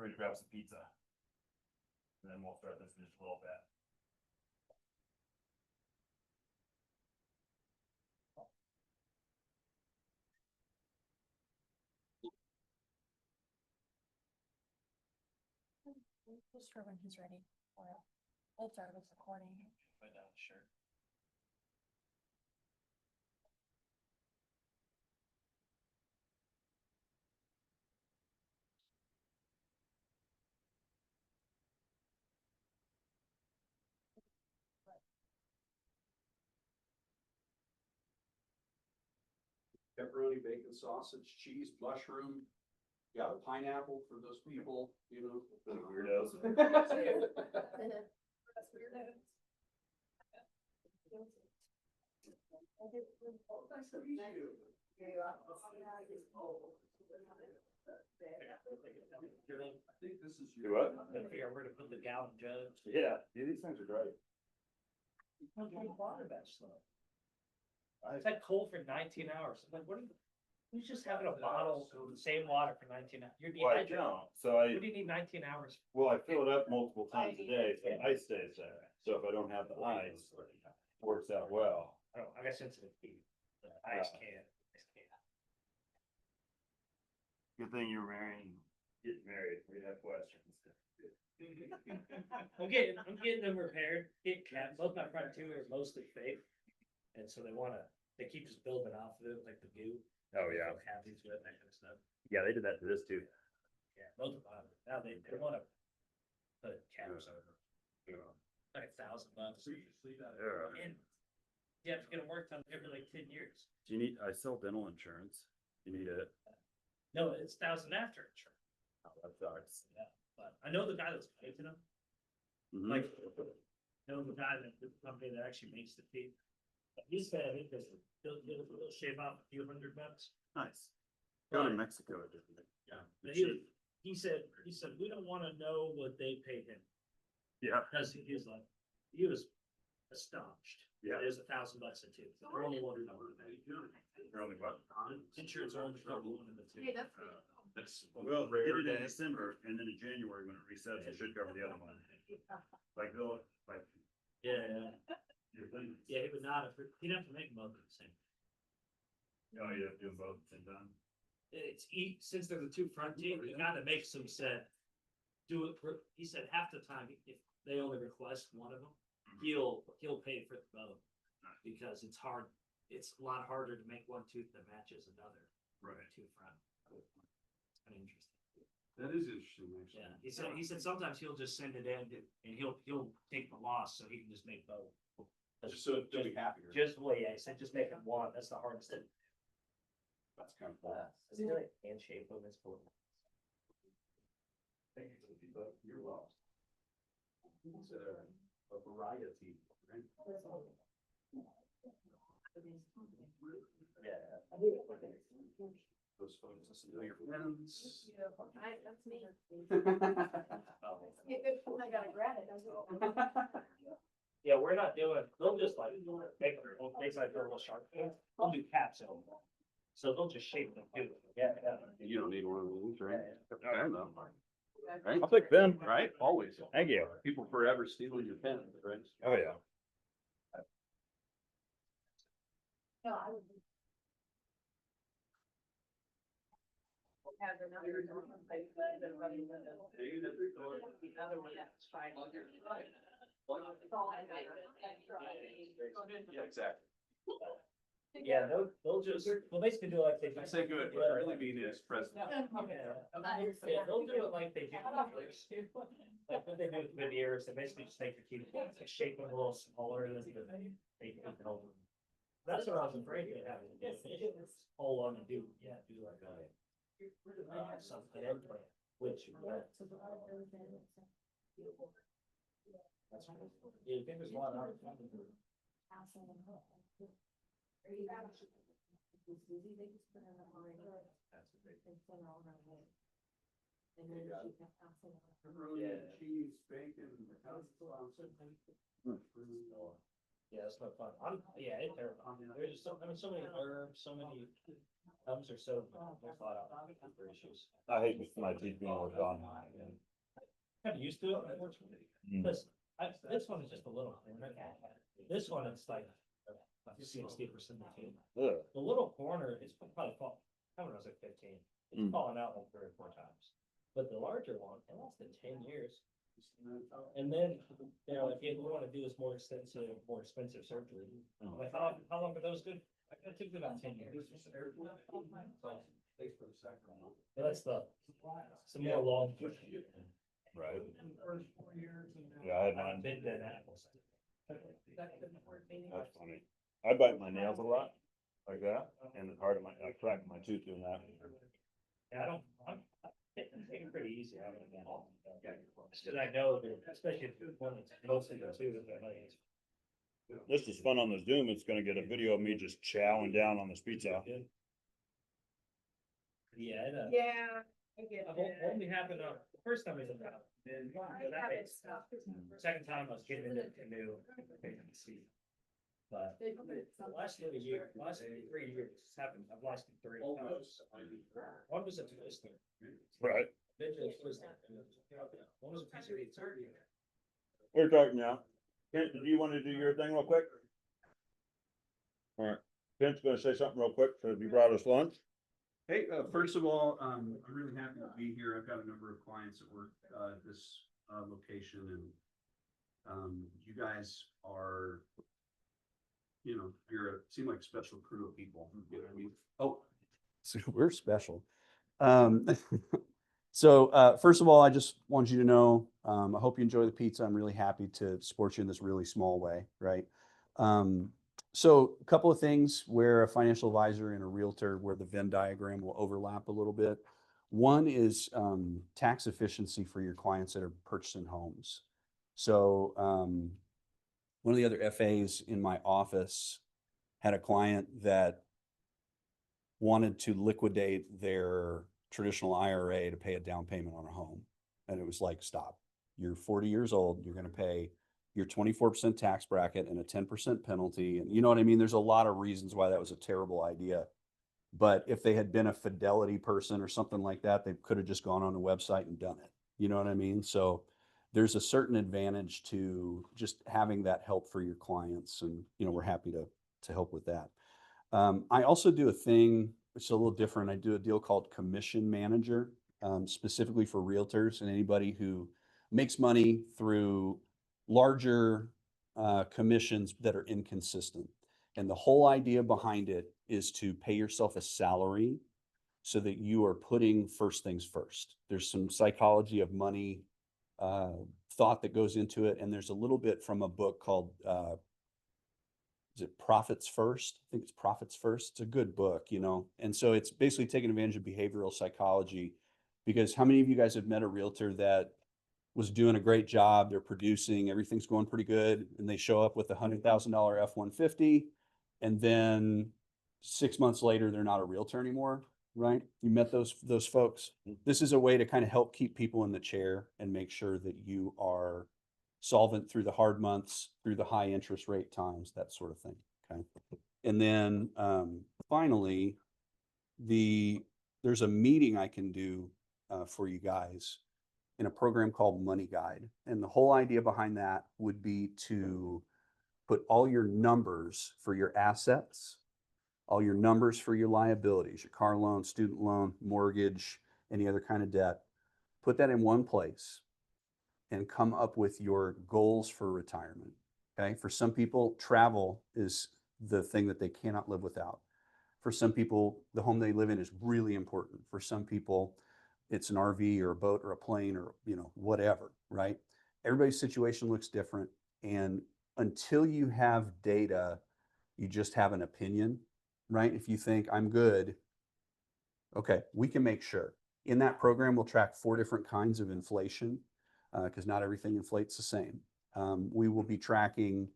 free to grab some pizza. And then we'll start this in just a little bit. Just for when he's ready for it. I'll start with recording. Put down the shirt. Pepperoni, bacon, sausage, cheese, mushroom. Yeah, pineapple for those people, you know. Weirdos. I think this is Do your. what? Gotta figure out where to put the gallon jugs. Yeah, these things are great. Water that slow. It's like cold for 19 hours. I'm like, what are you, who's just having a bottle of the same water for 19 hours? You're Well, I dehydrated. don't, so What do you need 19 hours? well, I fill it up multiple times a day, so the ice stays there. So if I don't have the ice, it works out well. I don't, I got sensitive feet. Ice can't. Ice can't. Good thing you're getting married, we'd have questions. I'm getting them repaired. Both my front two are mostly fake. And so they keep just building off of it, like the goo. Oh, yeah. Cavities with that kind of stuff. Yeah, they did that to this too. Yeah, both of them. Now they want to put caps over. Like $1,000. Yeah. And you have to get them worked on every like 10 years. Do you need, I sell dental insurance. You need it? No, it's 1,000 after insurance. Oh, that sucks. Yeah, but I know the guy that's making them. Mhm. Like, know the guy that the company that actually makes the teeth. He said, I think he'll shave off a few $100. Nice. Go to But- Mexico, it didn't it? Yeah, The but cheap. he said, we don't want to know what they paid him. Yeah. Because he was astonished. Yeah. It is $1,000 a tooth. They're only one of them. You're only what? Insurance only cover one of the two. Hey, that's. That's, well, they did it in December, and then in January when it resets, it should cover the other one. Like, they'll, like, Yeah, your thing. yeah, he would not, he'd have to make them both at the same. Oh, you have to do them both at the same time? Since they're the two front teeth, the guy that makes them said, he said half the time, if they only request one of them, he'll pay for both. Because it's hard, it's a lot harder to make one tooth that matches another. Right. Two front. It's kind of interesting. That is interesting, actually. Yeah, he said sometimes he'll just send it in and he'll take the loss so he can just make both. Just so they'll be happier. Yeah, he said just make them one, that's the hardest thing. That's kind of cool. Is it really hand shape of this? You're lost. It's a variety, right? Yeah. Those photos, listen to your friends. That's me. I gotta grab it. Yeah, we're not doing, they'll just like, make their own, they like their little shark, they'll do caps on them. So they'll just shape them too. Yeah. You don't need one of these, right? Yeah. Pen though. Right? I'll take Ben. Right? Always. Thank you. People forever stealing your pen, right? Oh, yeah. No, I would. Has another. The other one that's fine. Yeah, exactly. Yeah, they'll just, they'll basically do like they. I say good, but really mean is present. Yeah, they'll do it like they do. Like what they do with veneers, they basically just take the key, shape them a little smaller than they can hold them. That's what I was afraid of having to do. Hold on and do like something implant, which. That's. Yeah, I think there's a lot of opportunity. Pepperoni, cheese, bacon. Yeah, it's no fun. It's terrible. There's just so many herbs, so many gums are so, they're thought out for issues. I hate my teeth being worked on. kind of used to it, unfortunately. This, this one is just a little corner. This one, it's like 60% of the Ugh. The little corner is probably fall, I don't know, it's like 15. It's fallen out like 3 or 4 times. But the larger one, it lasted 10 years. And then, you know, if you want to do this more expensive surgery, like how long are those good? It took about 10 years. So that's some more long. Right. Yeah, I had mine. Big than apples. That's funny. I bite my nails a lot, like that, and it's hard to I crack my tooth doing that. Yeah, I'm taking it pretty easy. I don't know. Just 'cause I know that, especially if one that's mostly the two that I This is fun on the Zoom. It's gonna get a video of me just chowing down on this pizza. Yeah, Yeah, I get I've only happened, the first time was about, then, second time I was getting into the canoe. But the last 3 years, it's happened, I've lost it 3 times. One was a twister. Right. One was a piece of pizza. We're talking now. Kent, do you want to do your thing real quick? All right. Kent's gonna say something real quick, so you brought us lunch. Hey, first of all, I'm really happy to be here. I've got a number of clients that work, at this, location and, you guys are, you know, seem like a special crew of people, you know what I mean? Oh, so we're special. So, first of all, I just want you to know, I hope you enjoy the pizza. I'm really happy to support you in this really small way, right? So a couple of things where a financial advisor and a realtor, where the Venn diagram will overlap a little bit. One is tax efficiency for your clients that are purchasing homes. So one of the other FAs in my office had a client that wanted to liquidate their traditional IRA to pay a down payment on a home. And it was like, stop, you're 40 years old, you're going to pay your 24% tax bracket and a 10% penalty. And you know what I mean? There's a lot of reasons why that was a terrible idea. But if they had been a Fidelity person or something like that, they could have just gone on the website and done it. You know what I mean? So there's a certain advantage to just having that help for your clients. And, you know, we're happy to help with that. I also do a thing, it's a little different. I do a deal called Commission Manager, specifically for realtors and anybody who makes money through larger commissions that are inconsistent. And the whole idea behind it is to pay yourself a salary so that you are putting first things first. There's some psychology of money thought that goes into it. And there's a little bit from a book called, is it Profits First? I think it's Profits First. It's a good book, you know? And so it's basically taking advantage of behavioral psychology, because how many of you guys have met a realtor that was doing a great job, they're producing, everything's going pretty good, and they show up with a $100,000 F-150, and then 6 months later, they're not a realtor anymore, right? You met those folks. This is a way to kind of help keep people in the chair and make sure that you are solvent through the hard months, through the high interest rate times, that sort of thing, okay? And then finally, there's a meeting I can do for you guys in a program called Money Guide. And the whole idea behind that would be to put all your numbers for your assets, all your numbers for your liabilities, your car loan, student loan, mortgage, any other kind of debt, put that in one place and come up with your goals for retirement. Okay. For some people, travel is the thing that they cannot live without. For some people, the home they live in is really important. For some people, it's an RV or a boat or a plane or, you know, whatever, right? Everybody's situation looks different. And until you have data, you just have an opinion, right? If you think I'm good, okay, we can make sure. In that program, we'll track 4 different kinds of inflation because not everything inflates the same. We will be tracking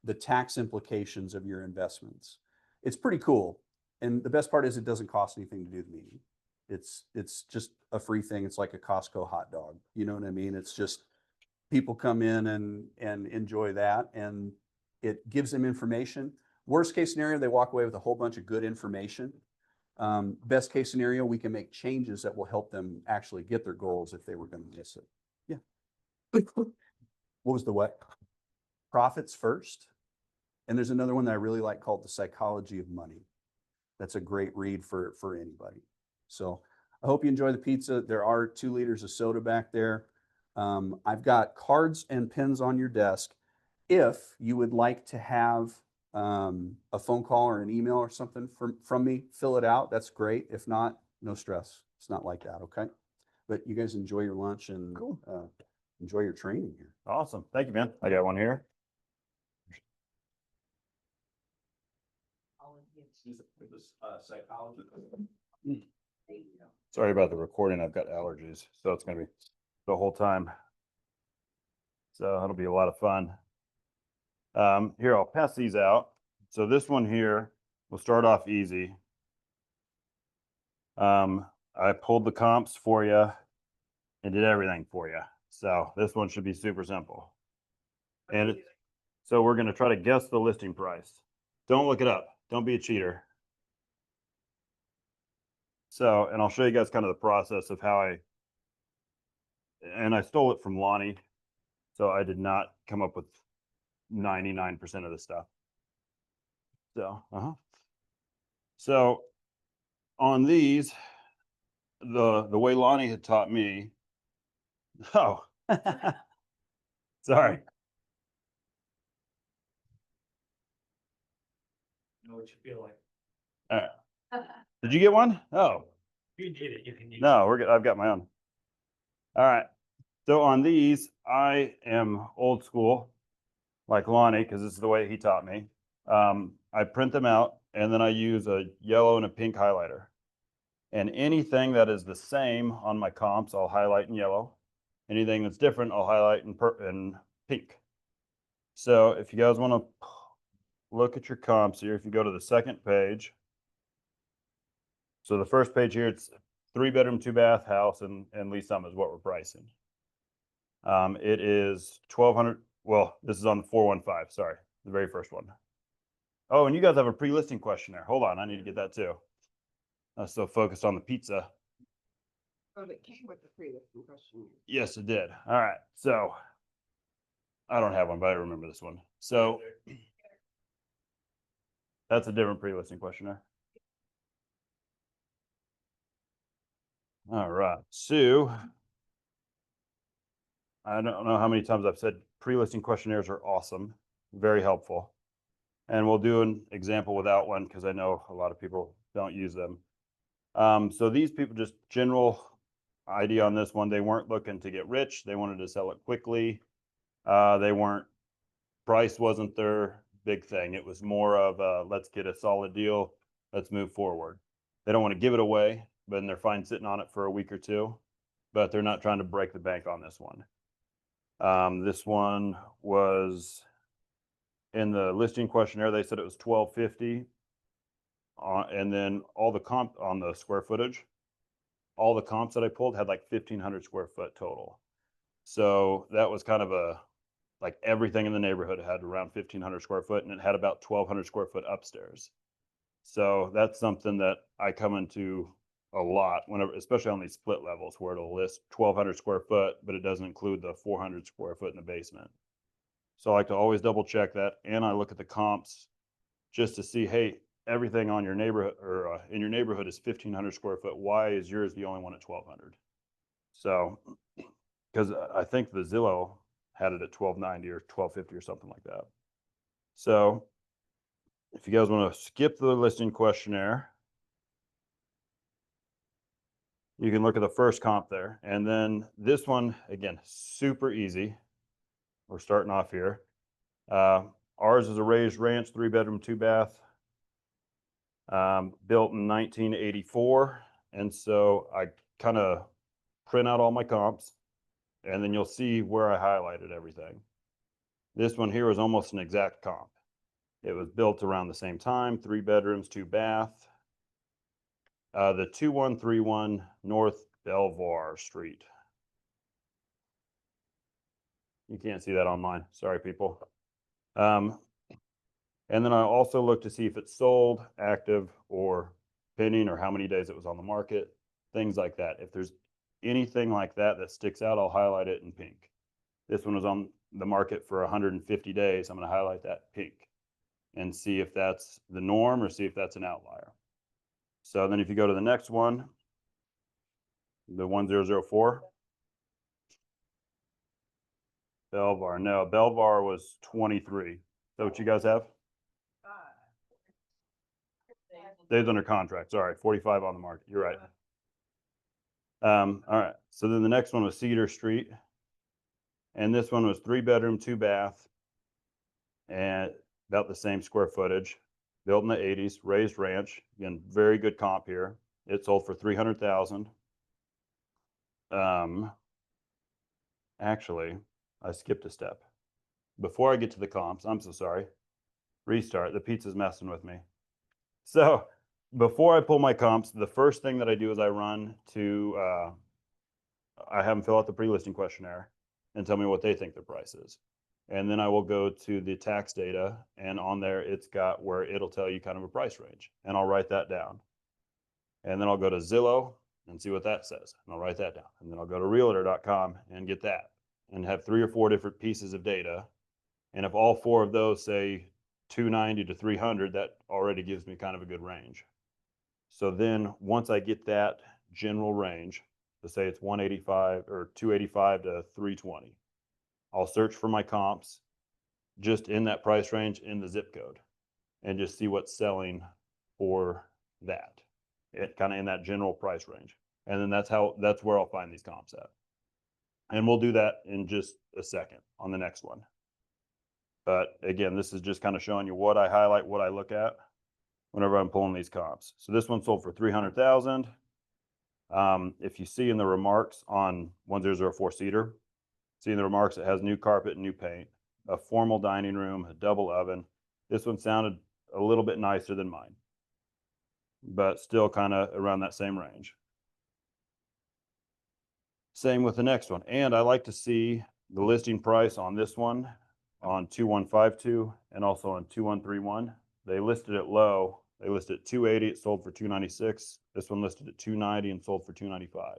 the tax implications of your investments. It's pretty cool. And the best part is it doesn't cost anything to do the meeting. It's just a free thing. It's like a Costco hot dog. You know what I mean? It's just people come in and enjoy that, and it gives them information. Worst case scenario, they walk away with a whole bunch of good information. Best case scenario, we can make changes that will help them actually get their goals if they were going to miss it. Yeah. What was the what? Profits First. And there's another one that I really like called The Psychology of Money. That's a great read for anybody. So I hope you enjoy the pizza. There are 2 liters of soda back there. I've got cards and pens on your desk. If you would like to have a phone call or an email or something from me, fill it out. That's great. If not, no stress. It's not like that. Okay. But you guys enjoy your lunch and Cool. enjoy your training here. Awesome. Thank you, man. I got one here. Sorry about the recording. I've got allergies, so it's gonna be the whole time. So it'll be a lot of fun. Here, I'll pass these out. So this one here, we'll start off easy. I pulled the comps for you and did everything for you. So this one should be super simple. And so we're going to try to guess the listing price. Don't look it up. Don't be a cheater. So, and I'll show you guys kind of the process of how I stole it from Lonnie. So I did not come up with 99% of the stuff. So, So on these, the way Lonnie had taught me, sorry. Know what you feel like. Did you get one? Oh, If you need it, you can use it. no, we're good. I've got my own. All right. So on these, I am old school, like Lonnie, because this is the way he taught me. I print them out and then I use a yellow and a pink highlighter. And anything that is the same on my comps, I'll highlight in yellow. Anything that's different, I'll highlight in pink. So if you guys want to look at your comps here, if you go to the second page. So the first page here, it's 3-bedroom, 2-bath house and lease sum is what we're pricing. It is 1,200. Well, this is on the 415. Sorry, the very first one. Oh, and you guys have a pre-listing questionnaire. Hold on, I need to get that too. I'm so focused on the pizza. Oh, it came with the pre-listing question. Yes, it did. All right, so I don't have one, but I remember this one. So that's a different pre-listing questionnaire. All right, Sue. I don't know how many times I've said pre-listing questionnaires are awesome, very helpful. And we'll do an example without one because I know a lot of people don't use them. So these people, just general idea on this one, they weren't looking to get rich. They wanted to sell it quickly. Price wasn't their big thing. It was more of let's get a solid deal. Let's move forward. They don't want to give it away, but they're fine sitting on it for a week or two, but they're not trying to break the bank on this one. This one was in the listing questionnaire. They said it was $1,250. And then all the comp on the square footage, all the comps that I pulled had like 1,500 square foot total. So that was kind of like everything in the neighborhood had around 1,500 square foot and it had about 1,200 square foot upstairs. So that's something that I come into a lot whenever, especially on these split levels where it'll list 1,200 square foot, but it doesn't include the 400 square foot in the basement. So I like to always double check that. And I look at the comps just to see, hey, everything on your neighborhood or in your neighborhood is 1,500 square foot. Why is yours the only one at 1,200? So, because I think the Zillow had it at 1,290 or 1,250 or something like that. So if you guys want to skip the listing questionnaire, you can look at the first comp there. And then this one, again, super easy. We're starting off here. Ours is a raised ranch, 3-bedroom, 2-bath, built in 1984. And so I kind of print out all my comps and then you'll see where I highlighted everything. This one here is almost an exact comp. It was built around the same time, 3 bedrooms, 2-bath. The 2131 North Belvoir Street. You can't see that online. Sorry, people. And then I also look to see if it's sold, active, or pending, or how many days it was on the market, things like that. If there's anything like that that sticks out, I'll highlight it in pink. This one was on the market for 150 days. I'm going to highlight that pink and see if that's the norm or see if that's an outlier. So then if you go to the next one, the 1004, Belvar. No, Belvar was 23. Is that what you guys have? Days under contract. Sorry, 45 on the market. You're right. All right. So then the next one was Cedar Street. And this one was 3-bedroom, 2-bath, and about the same square footage. Built in the 80s, raised ranch. Again, very good comp here. It sold for 300,000. Actually, I skipped a step. Before I get to the comps, I'm so sorry. Restart. The pizza's messing with me. So before I pull my comps, the first thing that I do is I run to, I have them fill out the pre-listing questionnaire and tell me what they think their price is. And then I will go to the tax data, and on there it's got where it'll tell you kind of a price range, and I'll write that down. And then I'll go to Zillow and see what that says, and I'll write that down. And then I'll go to realtor.com and get that, and have 3 or 4 different pieces of data. And if all 4 of those say 290 to 300, that already gives me kind of a good range. So then once I get that general range, to say it's 185 or 285 to 320, I'll search for my comps just in that price range in the zip code and just see what's selling for that. It kind of in that general price range. And then that's where I'll find these comps at. And we'll do that in just a second on the next one. But again, this is just kind of showing you what I highlight, what I look at whenever I'm pulling these comps. So this one sold for 300,000. If you see in the remarks on 1004 Cedar, see in the remarks, it has new carpet and new paint, a formal dining room, a double oven. This one sounded a little bit nicer than mine, but still kind of around that same range. Same with the next one. And I like to see the listing price on this one on 2152 and also on 2131. They listed it low. They listed at 280, it sold for 296. This one listed at 290 and sold for 295.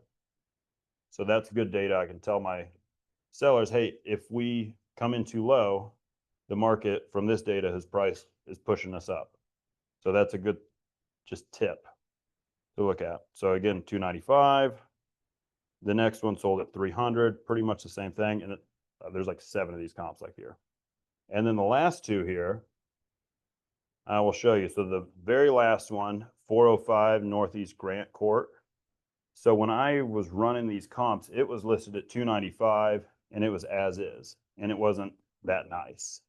So that's good data. I can tell my sellers, hey, if we come in too low, the market from this data, his price is pushing us up. So that's a good just tip to look at. So again, 295. The next one sold at 300, pretty much the same thing. And there's like 7 of these comps like here. And then the last 2 here, I will show you. So the very last one, 405 Northeast Grant Court. So when I was running these comps, it was listed at 295 and it was as is, and it wasn't that nice.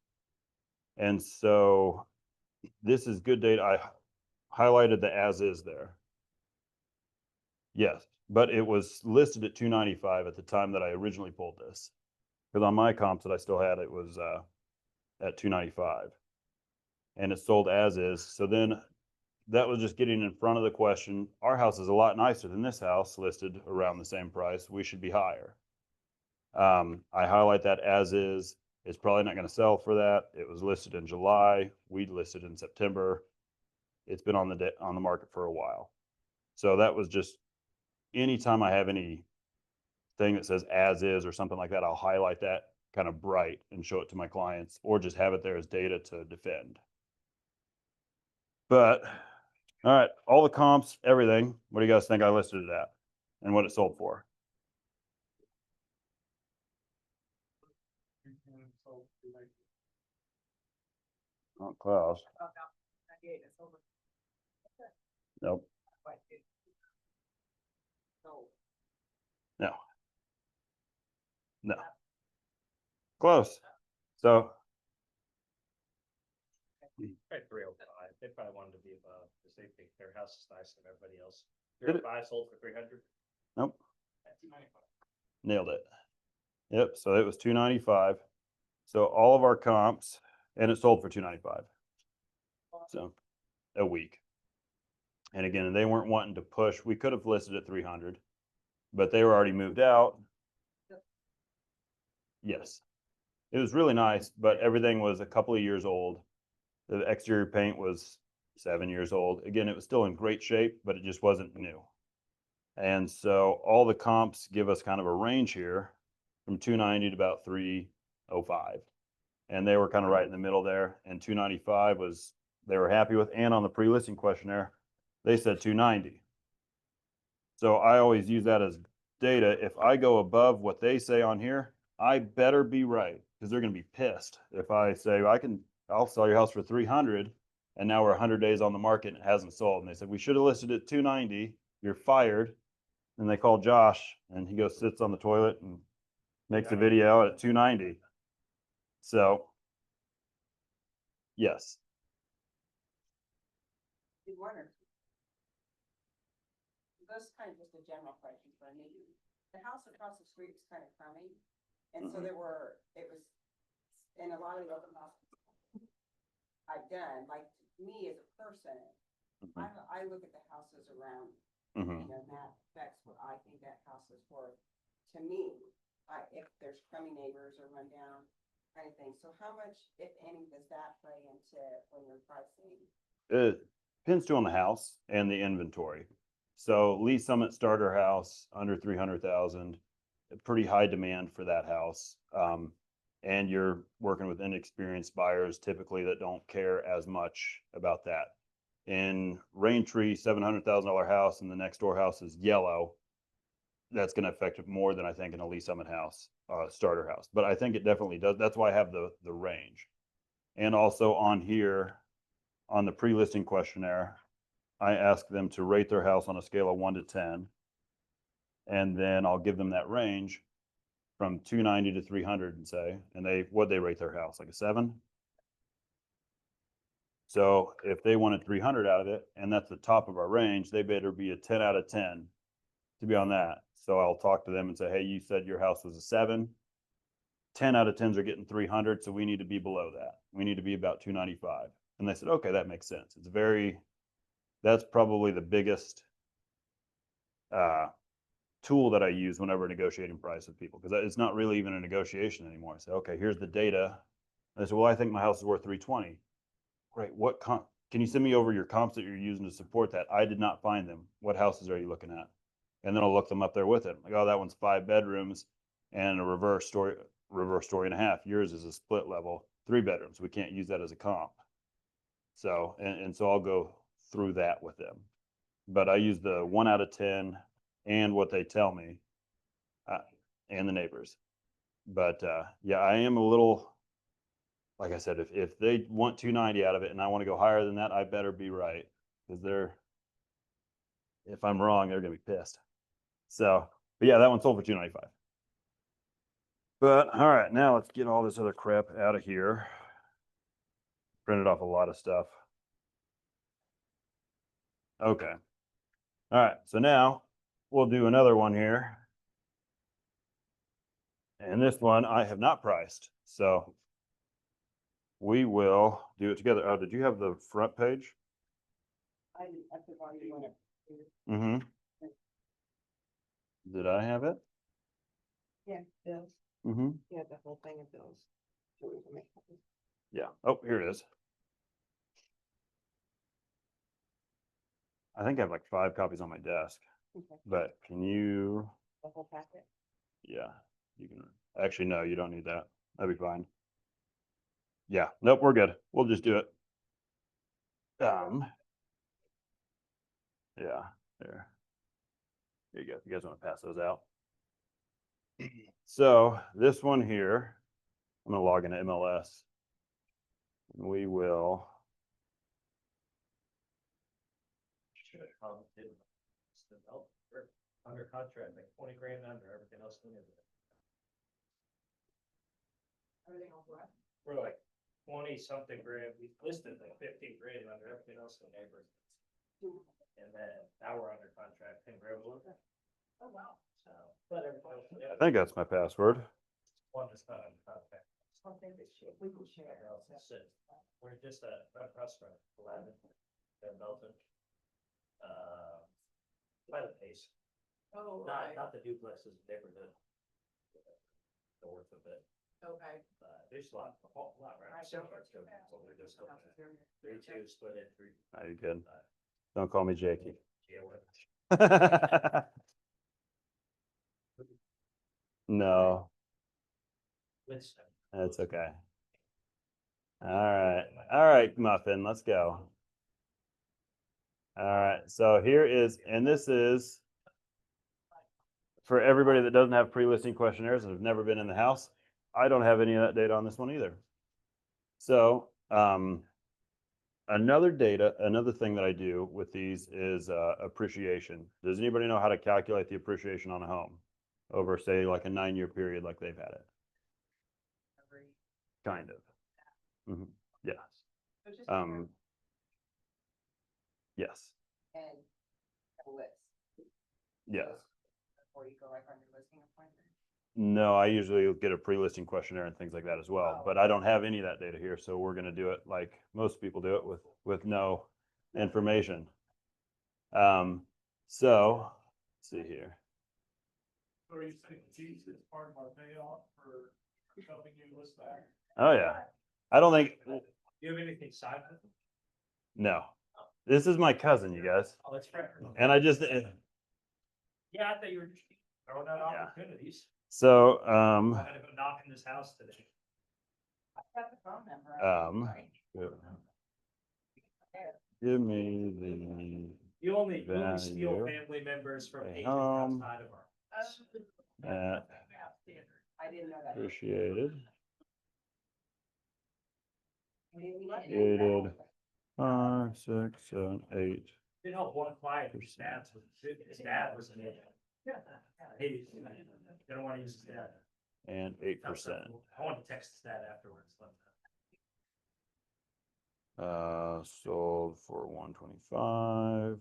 And so this is good data. I highlighted the as is there. Yes, but it was listed at 295 at the time that I originally pulled this. Because on my comps that I still had, it was at 295. And it sold as is. So then that was just getting in front of the question. Our house is a lot nicer than this house listed around the same price. We should be higher. I highlight that as is. It's probably not going to sell for that. It was listed in July. We listed in September. It's been on the market for a while. So that was just anytime I have any thing that says as is or something like that, I'll highlight that kind of bright and show it to my clients, or just have it there as data to defend. But all right, all the comps, everything. What do you guys think I listed it at and what it sold for? Not close. Nope. No. No. Close. So. At 305, they probably wanted to be above because they think their house is nicer than everybody else. Did it? 305 sold for 300. Nope. At 295. Nailed it. Yep. So it was 295. So all of our comps, and it sold for 295. So a week. And again, they weren't wanting to push. We could have listed at 300, but they were already moved out. Yes. It was really nice, but everything was a couple of years old. The exterior paint was 7 years old. Again, it was still in great shape, but it just wasn't new. And so all the comps give us kind of a range here from 290 to about 305. And they were kind of right in the middle there. And 295 was, they were happy with, and on the pre-listing questionnaire, they said 290. So I always use that as data. If I go above what they say on here, I better be right, because they're going to be pissed if I say I'll sell your house for 300, and now we're 100 days on the market and it hasn't sold. And they said we should have listed it 290. You're fired. And they call Josh, and he goes sits on the toilet and makes a video at 290. So, yes. You wonder. That's kind of just a general question for me. The house across the street was kind of crummy. And so Mhm. it was, in a lot of the open houses I've done, like me as a person, I look at the houses around, Mhm. you know, that affects what I think that house is worth. To me, if there's crummy neighbors or run down kind of thing. So how much, if any, does that play into when you're pricing? It depends too on the house and the inventory. So Lee Summit starter house under 300,000, pretty high demand for that house. And you're working with inexperienced buyers typically that don't care as much about that. In Rain Tree, $700,000 house, and the next door house is yellow. That's going to affect it more than I think in a Lee Summit house, starter house. But I think it definitely does. That's why I have the range. And also on here, on the pre-listing questionnaire, I ask them to rate their house on a scale of 1 to 10. And then I'll give them that range from 290 to 300 and say, and what they rate their house, like a 7. So if they wanted 300 out of it, and that's the top of our range, they better be a 10 out of 10 to be on that. So I'll talk to them and say, hey, you said your house was a 7. 10 out of 10s are getting 300. So we need to be below that. We need to be about 295. And they said, okay, that makes sense. That's probably the biggest tool that I use whenever negotiating price with people, because it's not really even a negotiation anymore. I say, okay, here's the data. And I said, well, I think my house is worth 320. Great. Can you send me over your comps that you're using to support that? I did not find them. What houses are you looking at? And then I'll look them up there with it. Like, oh, that one's 5 bedrooms and a reverse story and a half. Yours is a split level, 3 bedrooms. We can't use that as a comp. So, and so I'll go through that with them. But I use the 1 out of 10 and what they tell me, and the neighbors. But yeah, I am a little, like I said, if they want 290 out of it and I want to go higher than that, I better be right, because if I'm wrong, they're gonna be pissed. So, but yeah, that one sold for 295. But all right, now let's get all this other crap out of here. Printed off a lot of stuff. Okay. All right, so now we'll do another one here. And this one I have not priced, so we will do it together. Oh, did you have the front page? I think all you want to. Mm-hmm. Did I have it? Yeah, bills. Mm-hmm. Yeah, the whole thing of bills. Do we make copies? Yeah. Oh, here it is. I think I have like 5 copies on my desk, Okay, but can you? the whole packet? Yeah, you can. Actually, no, you don't need that. That'd be fine. Yeah. Nope, we're good. We'll just do it. Yeah, there. There you go. You guys want to pass those out? So this one here, I'm gonna log into MLS. We will. We're under contract, like 20 grand under, everything else. Everything else what? We're like 20 something grand, we listed like 15 grand under, everything else in the neighbors. And then now we're under contract, 10 grand below that. Oh, wow. So, but everything else. I think that's my password. One that's not under contract. We can share. We're just a restaurant, 11, in Belton. By the pace. Oh, Not the duplexes, neighborhood. North of it. Okay. There's a lot, right? So we're just going 3-2 split in 3. Are you good? Don't call me Jakey. No, With That's okay. All right, Muffin, let's go. All right, so here is, and this is for everybody that doesn't have pre-listing questionnaires and have never been in the house. I don't have any of that data on this one either. So, another thing that I do with these is appreciation. Does anybody know how to calculate the appreciation on a home over, say, like a 9-year period like they've had it? Kind of. Mhm. Yeah. So just Um, yes. and a list. Yes. Before you go like on your listing appointment. No, I usually get a pre-listing questionnaire and things like that as well, but I don't have any of that data here, so we're gonna do it like most people do it with no information. So, let's see here. Or you say fees is part of our payoff for helping you list that? Oh, yeah. I don't think, Do you have anything signed with them? no. This is my cousin, you guys. Oh, that's fair. And I just, Yeah, I thought you were just throwing out Yeah. opportunities. so, I'm gonna go knock in this house today. I've got the phone number. give me the, You only steal Value. family members from A agents home. outside of our. I didn't know that. appreciated, Maybe not. dated 5, 6, 7, 8. Did help one client, his dad was an agent. Hey, they don't wanna use his dad. And 8%. I want to text his dad afterwards. Sold for 125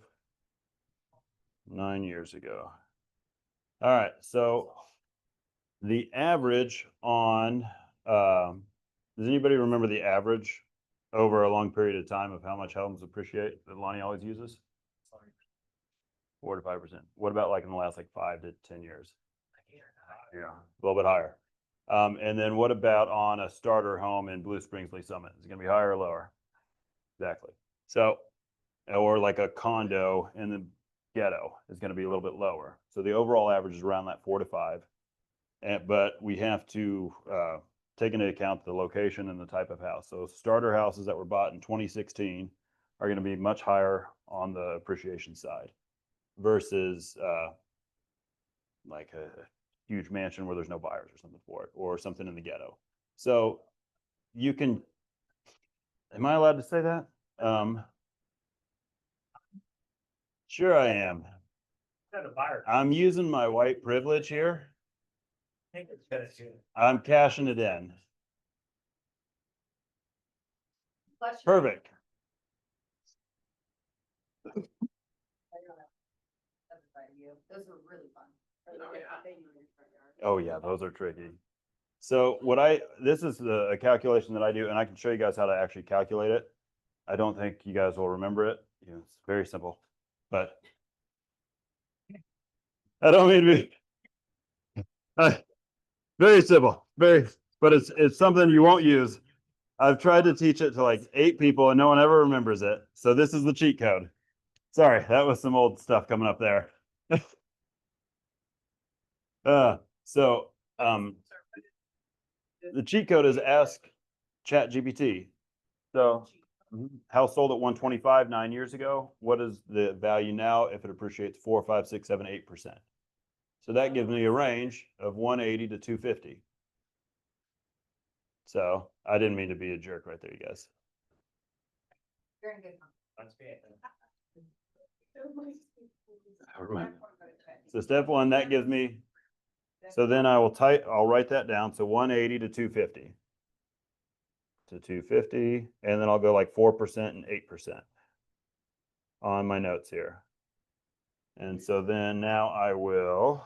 9 years ago. All right, so the average on, does anybody remember the average over a long period of time of how much homes appreciate that Lonnie always uses? 4 to 5%. What about like in the last like 5 to 10 years? Yeah, a little bit higher. And then what about on a starter home in Blue Springs, Lee Summit? Is it gonna be higher or lower? Exactly. So, or like a condo in the ghetto is gonna be a little bit lower. So the overall average is around that 4 to 5. But we have to take into account the location and the type of house. So starter houses that were bought in 2016 are gonna be much higher on the appreciation side versus like a huge mansion where there's no buyers or something for it, or something in the ghetto. So you can, am I allowed to say that? Sure I am. Got a buyer. I'm using my white privilege here. I think it's better to. I'm cashing it in. Perfect. Those were really fun. Oh yeah, those are tricky. So this is a calculation that I do, and I can show you guys how to actually calculate it. I don't think you guys will remember it. It's very simple, but I don't mean to be, very simple, but it's something you won't use. I've tried to teach it to like 8 people and no one ever remembers it. So this is the cheat code. Sorry, that was some old stuff coming up there. The cheat code is ask ChatGPT. So house sold at 125 9 years ago. What is the value now if it appreciates 4, 5, 6, 7, 8%? So that gives me a range of 180 to 250. So I didn't mean to be a jerk right there, you guys. Very good. So step 1, that gives me, so then I'll write that down. So 180 to 250. To 250, and then I'll go like 4% and 8% on my notes here. And so then now I will,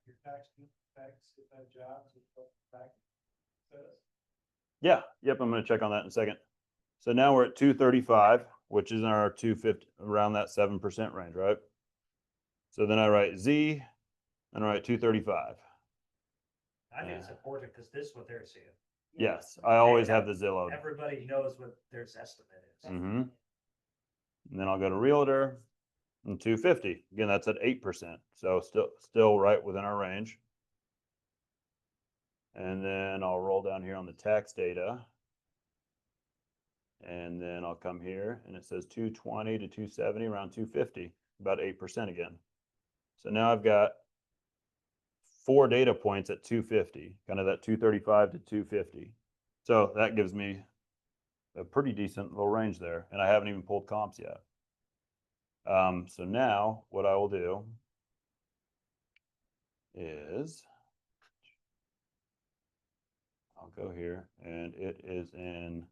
Your tax, if that jobs, tax says. yep, I'm gonna check on that in a second. So now we're at 235, which is in our 250, around that 7% range, right? So then I write Z, and I write 235. I think it's important because this is what they're seeing. Yes, I always have the Zillow. Everybody knows what their estimate is. Mm-hmm. And then I'll go to Realtor and 250. Again, that's at 8%. So still right within our range. And then I'll roll down here on the tax data. And then I'll come here and it says 220 to 270, around 250, about 8% again. So now I've got 4 data points at 250, kind of that 235 to 250. So that gives me a pretty decent little range there. And I haven't even pulled comps yet. So now what I will do is I'll go here and it is in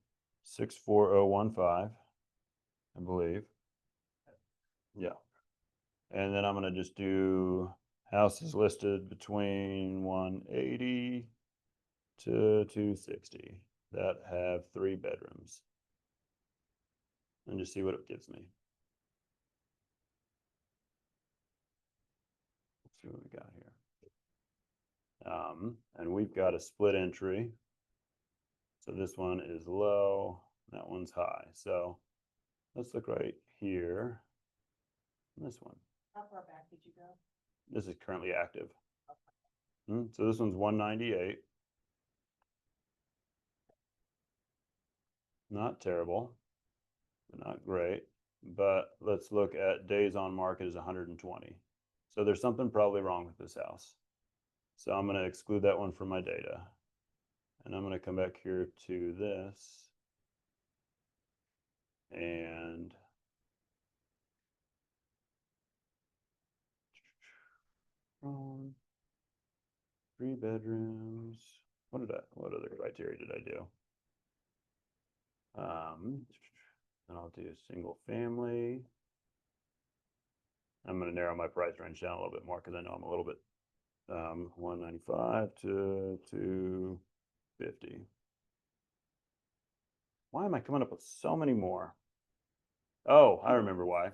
64015, I believe. Yeah. And then I'm going to just do houses listed between 180 to 260 that have 3 bedrooms. And just see what it gives me. Let's see what we got here. And we've got a split entry. So this one is low, that one's high. So let's look right here. This one. How far back did you go? This is currently active. So this one's 198. Not terrible, not great, but let's look at days on market is 120. So there's something probably wrong with this house. So I'm going to exclude that one from my data. And I'm going to come back here to this. And three bedrooms. What other criteria did I do? And I'll do single family. I'm going to narrow my price range down a little bit more because I know I'm a little bit 195 to 250. Why am I coming up with so many more? Oh, I remember why.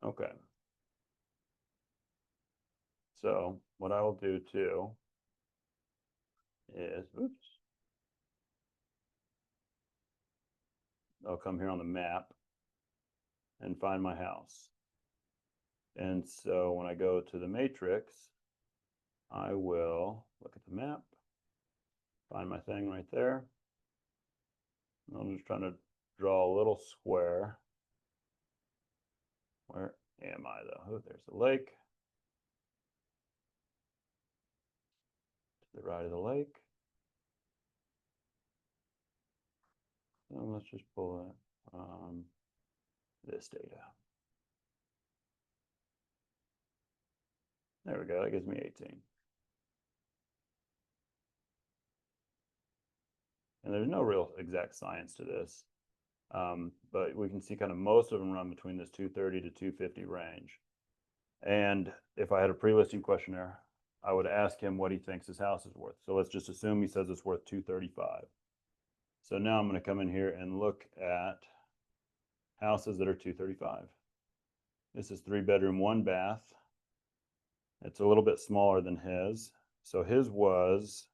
Okay. So what I will do too is, oops. I'll come here on the map and find my house. And so when I go to the matrix, I will look at the map, find my thing right there. I'm just trying to draw a little square. Where am I though? Oh, there's the lake. To the right of the lake. So let's just pull it this data. There we go, that gives me 18. And there's no real exact science to this, but we can see kind of most of them run between this 230 to 250 range. And if I had a pre-listing questionnaire, I would ask him what he thinks his house is worth. So let's just assume he says it's worth 235. So now I'm going to come in here and look at houses that are 235. This is 3-bedroom, 1 bath. It's a little bit smaller than his. So his was,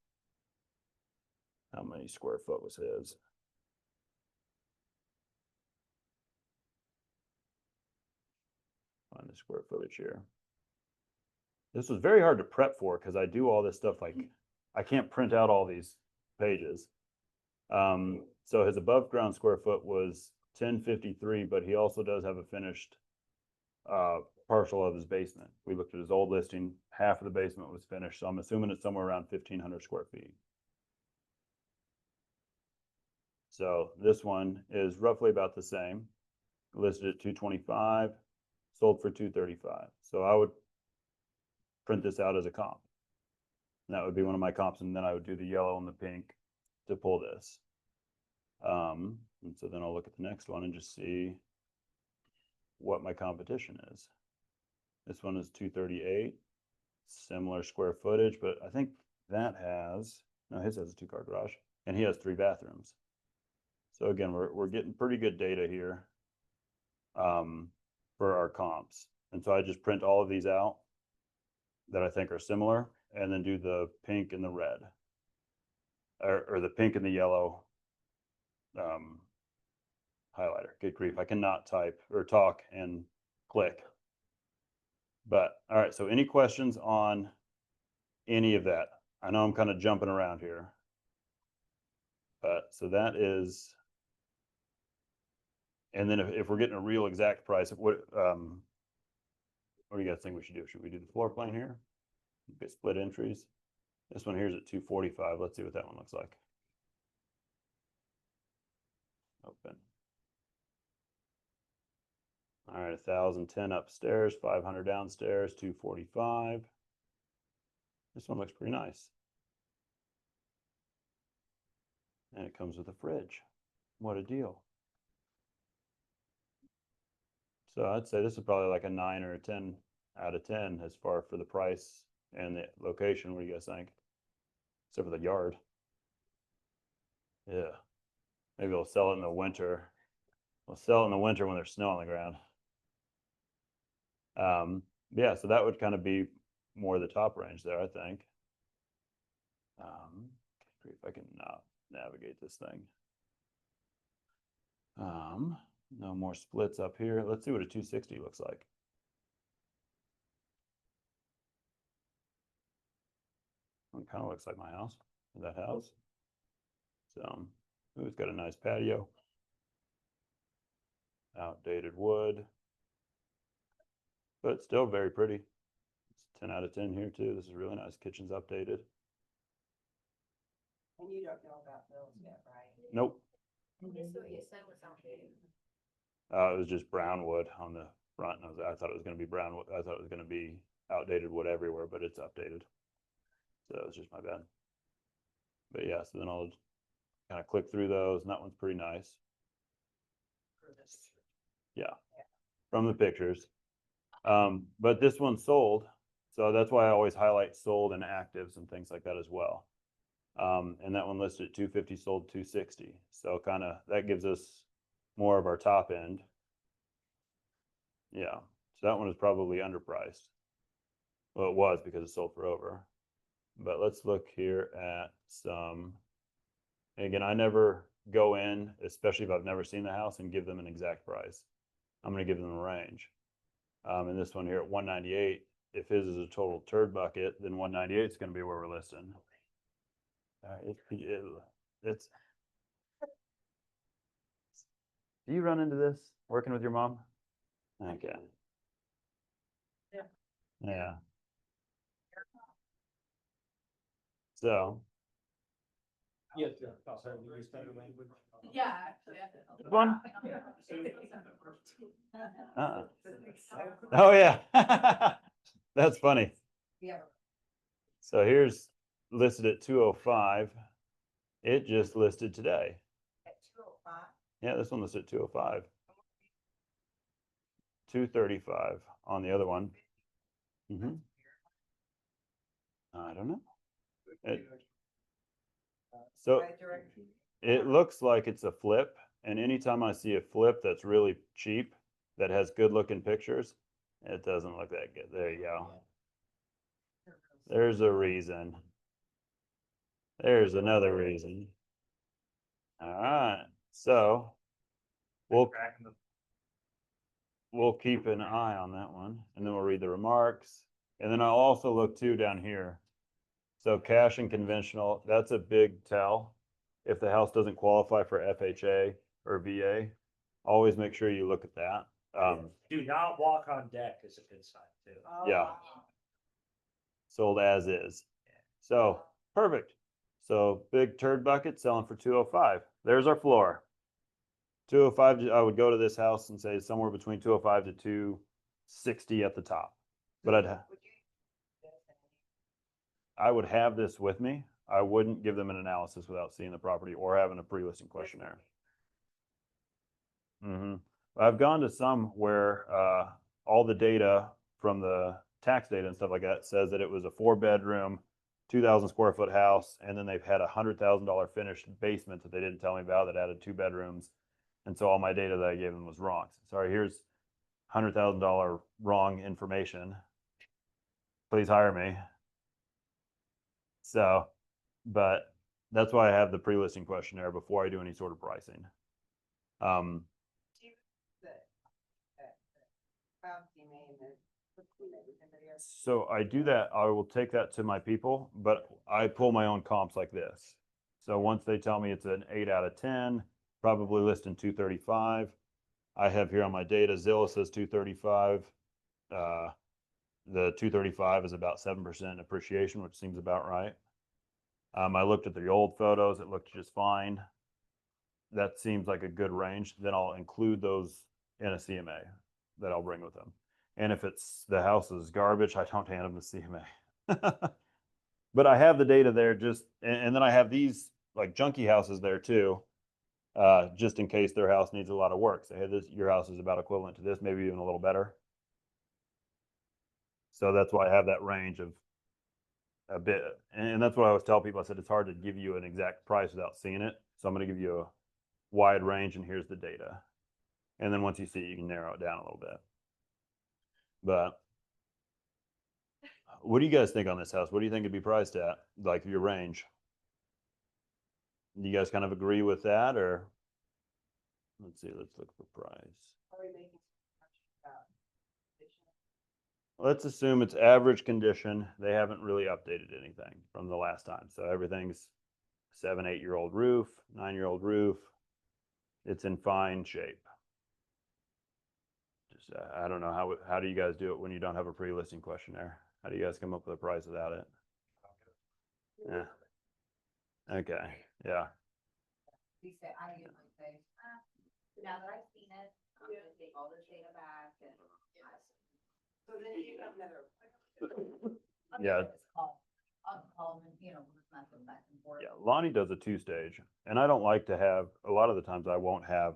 how many square foot was his? Find the square footage here. This was very hard to prep for because I do all this stuff like I can't print out all these pages. So his above ground square foot was 1053, but he also does have a finished partial of his basement. We looked at his old listing, half of the basement was finished, so I'm assuming it's somewhere around 1,500 square feet. So this one is roughly about the same, listed at 225, sold for 235. So I would print this out as a comp. And that would be one of my comps, and then I would do the yellow and the pink to pull this. And so then I'll look at the next one and just see what my competition is. This one is 238, similar square footage, but I think that has, no, his has a 2-car garage, and he has 3 bathrooms. So again, we're getting pretty good data here for our comps. And so I just print all of these out that I think are similar, and then do the pink and the red, or the pink and the yellow highlighter. Good grief, I cannot type or talk and click. But all right, so any questions on any of that? I know I'm kind of jumping around here. But so that is, and then if we're getting a real exact price, what do you guys think we should do? Should we do the floor plan here? Get split entries. This one here is at 245. Let's see what that one looks like. Open. All right, 1,010 upstairs, 500 downstairs, 245. This one looks pretty nice. And it comes with a fridge. What a deal. So I'd say this is probably like a 9 or a 10 out of 10 as far for the price and the location. What do you guys think? Except for the yard. Yeah. Maybe we'll sell it in the winter. We'll sell it in the winter when there's snow on the ground. Yeah, so that would kind of be more the top range there, I think. See if I can navigate this thing. No more splits up here. Let's see what a 260 looks like. It kind of looks like my house, that house. So, ooh, it's got a nice patio. Outdated wood. But still very pretty. It's 10 out of 10 here too. This is really nice. Kitchen's updated. And you don't know about those yet, right? Nope. This is what you said was outdated. It was just brown wood on the front. And I thought it was going to be brown wood. I thought it was going to be outdated wood everywhere, but it's updated. So it was just my bad. But yeah, so then I'll kind of click through those, and that one's pretty nice. Yeah, from the pictures. But this one sold, so that's why I always highlight sold and actives and things like that as well. And that one listed at 250, sold 260. So kind of that gives us more of our top end. Yeah, so that one is probably underpriced. Well, it was because it sold for over. But let's look here at some. And again, I never go in, especially if I've never seen the house, and give them an exact price. I'm going to give them a range. And this one here at 198, if his is a total turd bucket, then 198 is going to be where we're listing. It's. Do you run into this working with your mom? Okay. Yeah. So. Yes, sorry, we use better language. Yeah, actually. This one? Oh yeah. That's funny. Yeah. So here's listed at 205. It just listed today. At 205. Yeah, this one listed at 205. 235 on the other one. I don't know. So it looks like it's a flip, and anytime I see a flip that's really cheap, that has good looking pictures, it doesn't look that good. There you go. There's a reason. There's another reason. All right. So we'll keep an eye on that one, and then we'll read the remarks. And then I'll also look too down here. So cash and conventional, that's a big tell. If the house doesn't qualify for FHA or VA, always make sure you look at that. Do not walk on deck is a good sign too. Yeah. Sold as is. So perfect. So big turd bucket selling for 205. There's our floor. 205, I would go to this house and say somewhere between 205 to 260 at the top. But I would have this with me. I wouldn't give them an analysis without seeing the property or having a pre-listing questionnaire. I've gone to some where all the data from the tax data and stuff like that says that it was a 4-bedroom, 2,000 square foot house, and then they've had a $100,000 finished basement that they didn't tell me about that added 2 bedrooms, and so all my data that I gave them was wrong. Sorry, here's $100,000 wrong information. Please hire me. So, but that's why I have the pre-listing questionnaire before I do any sort of pricing. Bouncy name is So I do that, I will take that to my people, but I pull my own comps like this. So once they tell me it's an 8 out of 10, probably listing 235. I have here on my data, Zillow says 235. The 235 is about 7% appreciation, which seems about right. I looked at the old photos, it looked just fine. That seems like a good range. Then I'll include those in a CMA that I'll bring with them. And if it's the house is garbage, I don't hand them the CMA. But I have the data there and then I have these like junky houses there too, just in case their house needs a lot of work. Say, hey, your house is about equivalent to this, maybe even a little better. So that's why I have that range of a bit. And that's what I always tell people. I said, it's hard to give you an exact price without seeing it. So I'm going to give you a wide range and here's the data. And then once you see it, you can narrow it down a little bit. But what do you guys think on this house? What do you think it'd be priced at? Like your range? Do you guys kind of agree with that, or let's see, let's look for price. Are we making so much about additional? Let's assume it's average condition. They haven't really updated anything from the last time. So everything's 7, 8-year-old roof, 9-year-old roof. It's in fine shape. Just, I don't know, how do you guys do it when you don't have a pre-listing questionnaire? How do you guys come up with a price without it? Yeah. Okay, yeah. We say, I usually say, now that I've seen it, I'm gonna take all this data back and. So then you have another. Yeah. I'll call them, you know, we'll just mess with back and forth. Yeah, Lonnie does a 2-stage, and I don't like to have, a lot of the times I won't have,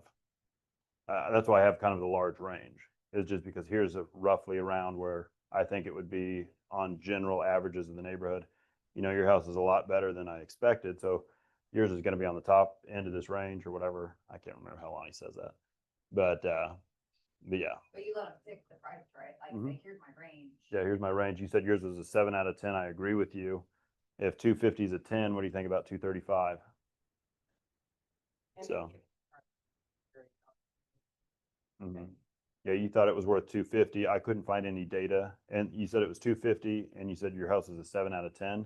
that's why I have kind of the large range. It's just because here's roughly around where I think it would be on general averages of the neighborhood. You know, your house is a lot better than I expected, so yours is going to be on the top end of this range or whatever. I can't remember how Lonnie says that, but yeah. But you let them pick the price, right? Like, say, here's my range. Yeah, here's my range. You said yours was a 7 out of 10. I agree with you. If 250 is a 10, what do you think about 235? So. Yeah, you thought it was worth 250. I couldn't find any data, and you said it was 250, and you said your house is a 7 out of 10.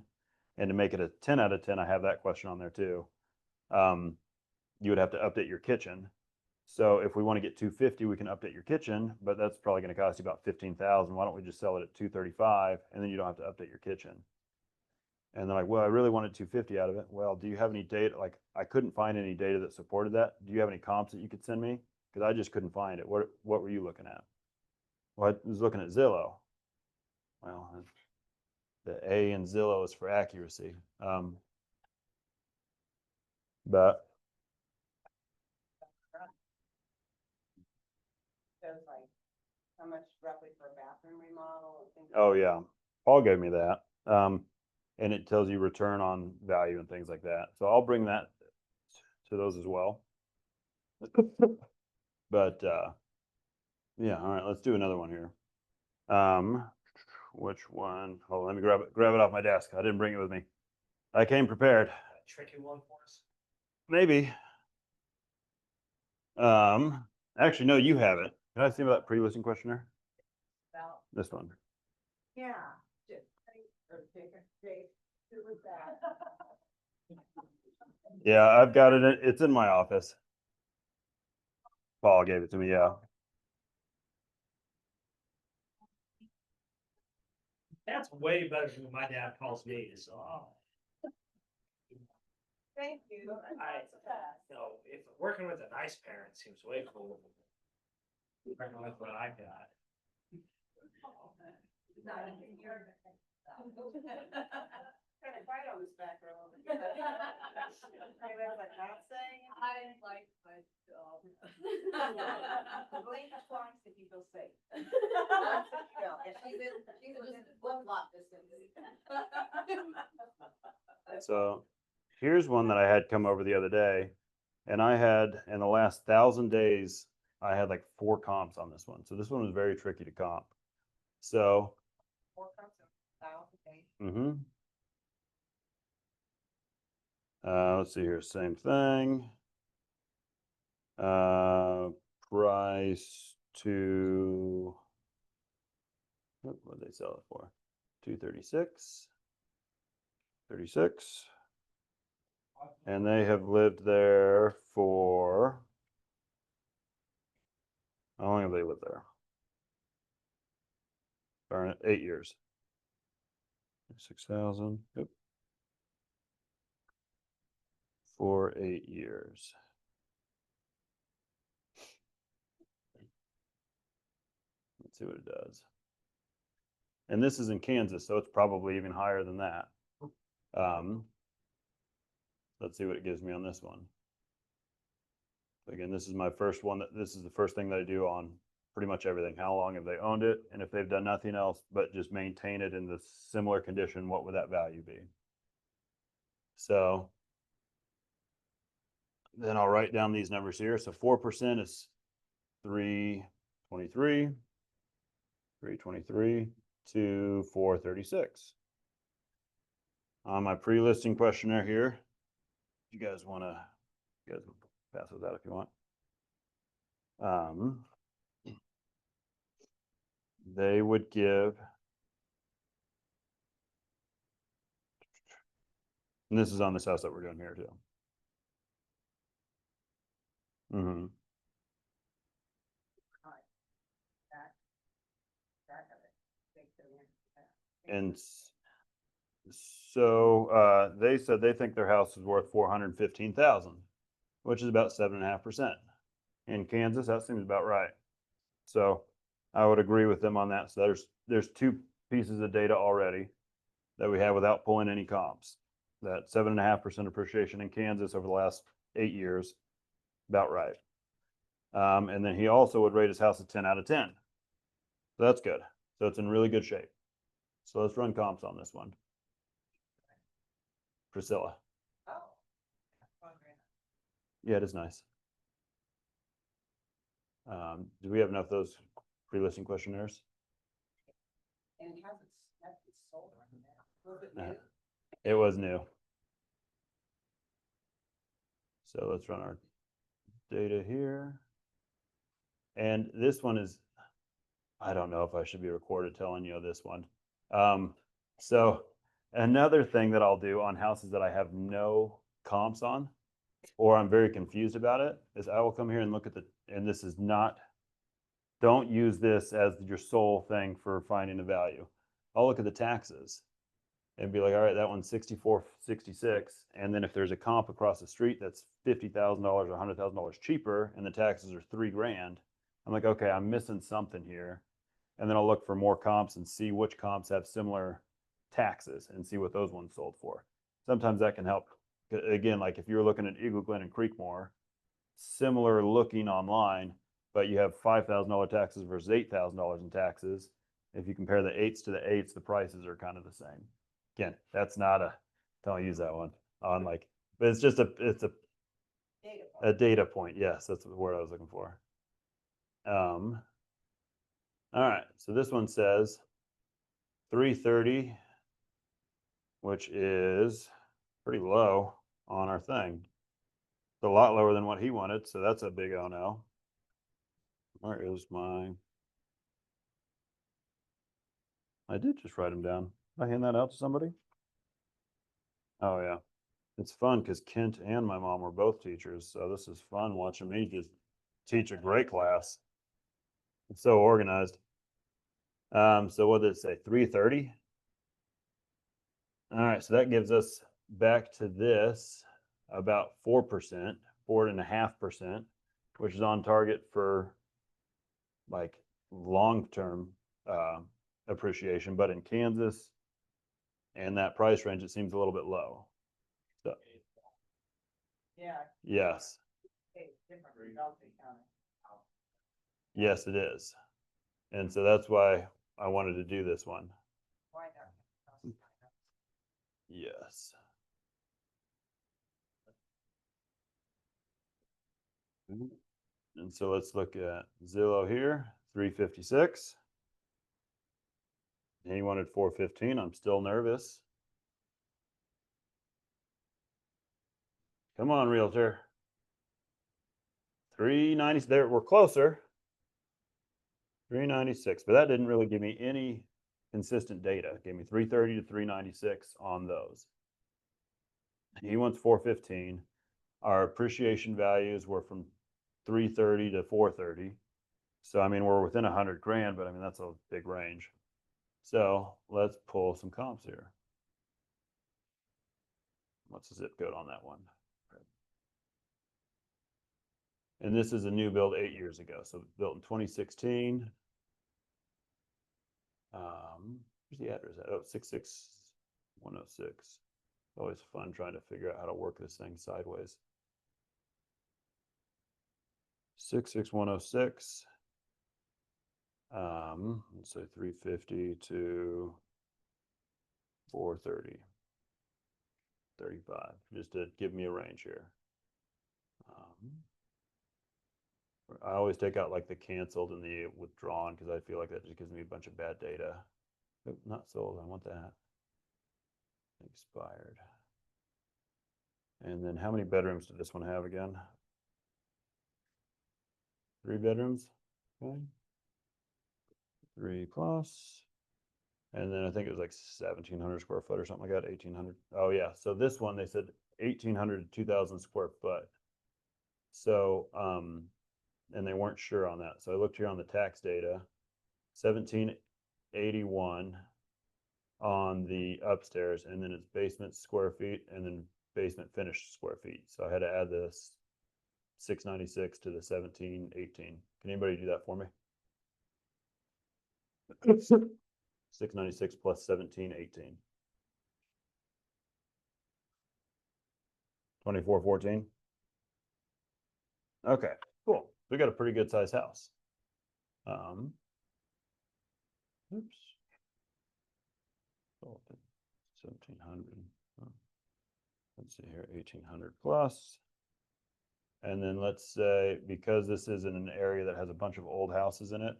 And to make it a 10 out of 10, I have that question on there too. You would have to update your kitchen. So if we want to get 250, we can update your kitchen, but that's probably going to cost you about 15,000. Why don't we just sell it at 235, and then you don't have to update your kitchen? And they're like, well, I really wanted 250 out of it. Well, do you have any data? Like, I couldn't find any data that supported that. Do you have any comps that you could send me? Because I just couldn't find it. What were you looking at? Well, I was looking at Zillow. Well, the A in Zillow is for accuracy. But Shows like how much roughly for a bathroom remodel and things. oh yeah, Paul gave me that. And it tells you return on value and things like that. So I'll bring that to those as well. But yeah, all right, let's do another one here. Which one? Oh, let me grab it off my desk. I didn't bring it with me. I came prepared. A tricky one for us. Maybe. Actually, no, you have it. Can I see that pre-listing questionnaire? About, This one. Yeah. Just, or take a take, who was that? Yeah, I've got it. It's in my office. Paul gave it to me. Yeah. That's way better than my dad calls me, so. Thank you. You know, if working with a nice parent seems way cooler. Working with what I got. Kind of quiet on this back row. Anybody like not saying? I like my job. Blink twice if you feel safe. She's within flip-flop distance. So here's one that I had come over the other day, and I had in the last 1,000 days, I had like 4 comps on this one. So this one was very tricky to comp. So, let's see here, same thing. Price to, what did they sell it for? 236. 36. And they have lived there for, how long have they lived there? 8 years. 6,000. Yep. For 8 years. Let's see what it does. And this is in Kansas, so it's probably even higher than that. Let's see what it gives me on this one. Again, this is my first one. This is the first thing that I do on pretty much everything. How long have they owned it? And if they've done nothing else but just maintain it in the similar condition, what would that value be? So then I'll write down these numbers here. So 4% is 323, 323 to 436. On my pre-listing questionnaire here, you guys want to, you guys pass those out if you want. They would give, and this is on this house that we're doing here too. Mm-hmm. And so they said they think their house is worth 415,000, which is about 7.5%. In Kansas, that seems about right. So I would agree with them on that. So there's 2 pieces of data already that we have without pulling any comps. That 7.5% appreciation in Kansas over the last 8 years, about right. And then he also would rate his house a 10 out of 10. So that's good. So it's in really good shape. So let's run comps on this one. Priscilla. Yeah, it is nice. Do we have enough of those pre-listing questionnaires? And it hasn't sold right now. Was it new? It was new. So let's run our data here. And this one is, I don't know if I should be recorded telling you this one. So another thing that I'll do on houses that I have no comps on, or I'm very confused about it, is I will come here and look at and this is not, don't use this as your sole thing for finding a value. I'll look at the taxes and be like, all right, that one's 6466. And then if there's a comp across the street that's $50,000 or $100,000 cheaper and the taxes are $3,000, I'm like, okay, I'm missing something here. And then I'll look for more comps and see which comps have similar taxes and see what those ones sold for. Sometimes that can help. Again, like if you're looking at Eagle Glen and Creekmore, similar looking online, but you have $5,000 taxes versus $8,000 in taxes. If you compare the 8s to the 8s, the prices are kind of the same. Again, that's not don't use that one on like, but it's just it's a data point. Yes, that's the word I was looking for. All right, so this one says 330, which is pretty low on our thing. It's a lot lower than what he wanted, so that's a big oh no. Where is my? I did just write them down. Did I hand that out to somebody? Oh yeah, it's fun because Kent and my mom were both teachers, so this is fun watching me just teach a great class. It's so organized. So what did it say? 330. All right, so that gives us back to this about 4%, 4.5%, which is on target for like long-term appreciation. But in Kansas and that price range, it seems a little bit low. So, Yeah. yes. It's different from Belton County. Yes, it is. And so that's why I wanted to do this one. Why not? Yes. And so let's look at Zillow here, 356. And he wanted 415. I'm still nervous. Come on, realtor. 390. There, we're closer. 396, but that didn't really give me any consistent data. Gave me 330 to 396 on those. He wants 415. Our appreciation values were from 330 to 430. So, I mean, we're within 100 grand, but I mean, that's a big range. So let's pull some comps here. What's the zip code on that one? And this is a new build 8 years ago. So built in 2016. Where's the address at? Oh, 66106. Always fun trying to figure out how to work this thing sideways. 66106. Let's say 350 to 430. 35, just to give me a range here. I always take out like the canceled and the withdrawn because I feel like that just gives me a bunch of bad data. Nope, not sold, I want that. Expired. And then how many bedrooms did this one have again? 3 bedrooms, okay. 3 plus. And then I think it was like 1,700 square foot or something like that, 1,800. Oh yeah, so this one, they said 1,800 to 2,000 square foot. So, and they weren't sure on that. So I looked here on the tax data, 1,781 on the upstairs, and then it's basement square feet and then basement finished square feet. So I had to add this 696 to the 1,718. Can anybody do that for me? 696 plus 1,718. 2,414. Okay, cool. We got a pretty good sized house. Oops. 1,700. Let's see here, 1,800 plus. And then let's say, because this is in an area that has a bunch of old houses in it,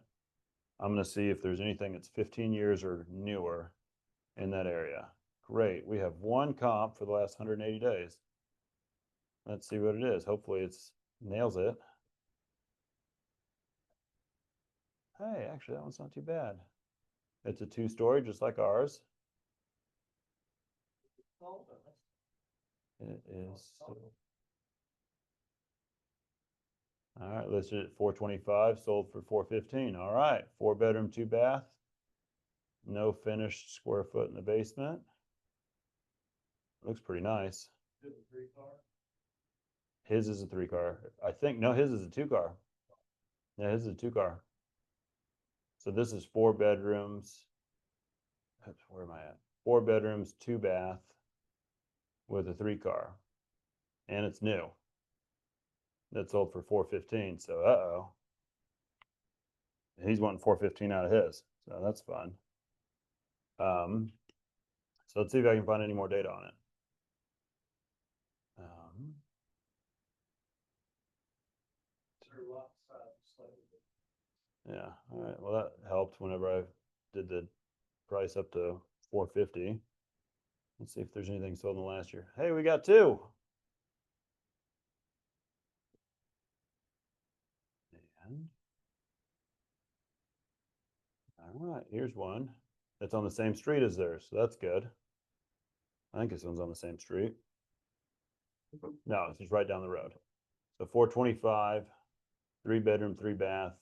I'm going to see if there's anything that's 15 years or newer in that area. Great. We have one comp for the last 180 days. Let's see what it is. Hopefully it's nails it. Hey, actually, that one's not too bad. It's a 2-story, just like ours. It is. All right, listed at 425, sold for 415. All right, 4-bedroom, 2-bath. No finished square foot in the basement. Looks pretty nice. His is a 3-car. I think, no, his is a 2-car. Yeah, his is a 2-car. So this is 4 bedrooms. Where am I at? 4 bedrooms, 2-bath with a 3-car. And it's new. That sold for 415. So, uh-oh. He's wanting 415 out of his. So that's fun. So let's see if I can find any more data on it. Yeah, all right. Well, that helped whenever I did the price up to 450. Let's see if there's anything sold in the last year. Hey, we got 2. And all right, here's one that's on the same street as theirs, so that's good. I think this one's on the same street. No, it's just right down the road. So 425, 3-bedroom, 3-bath,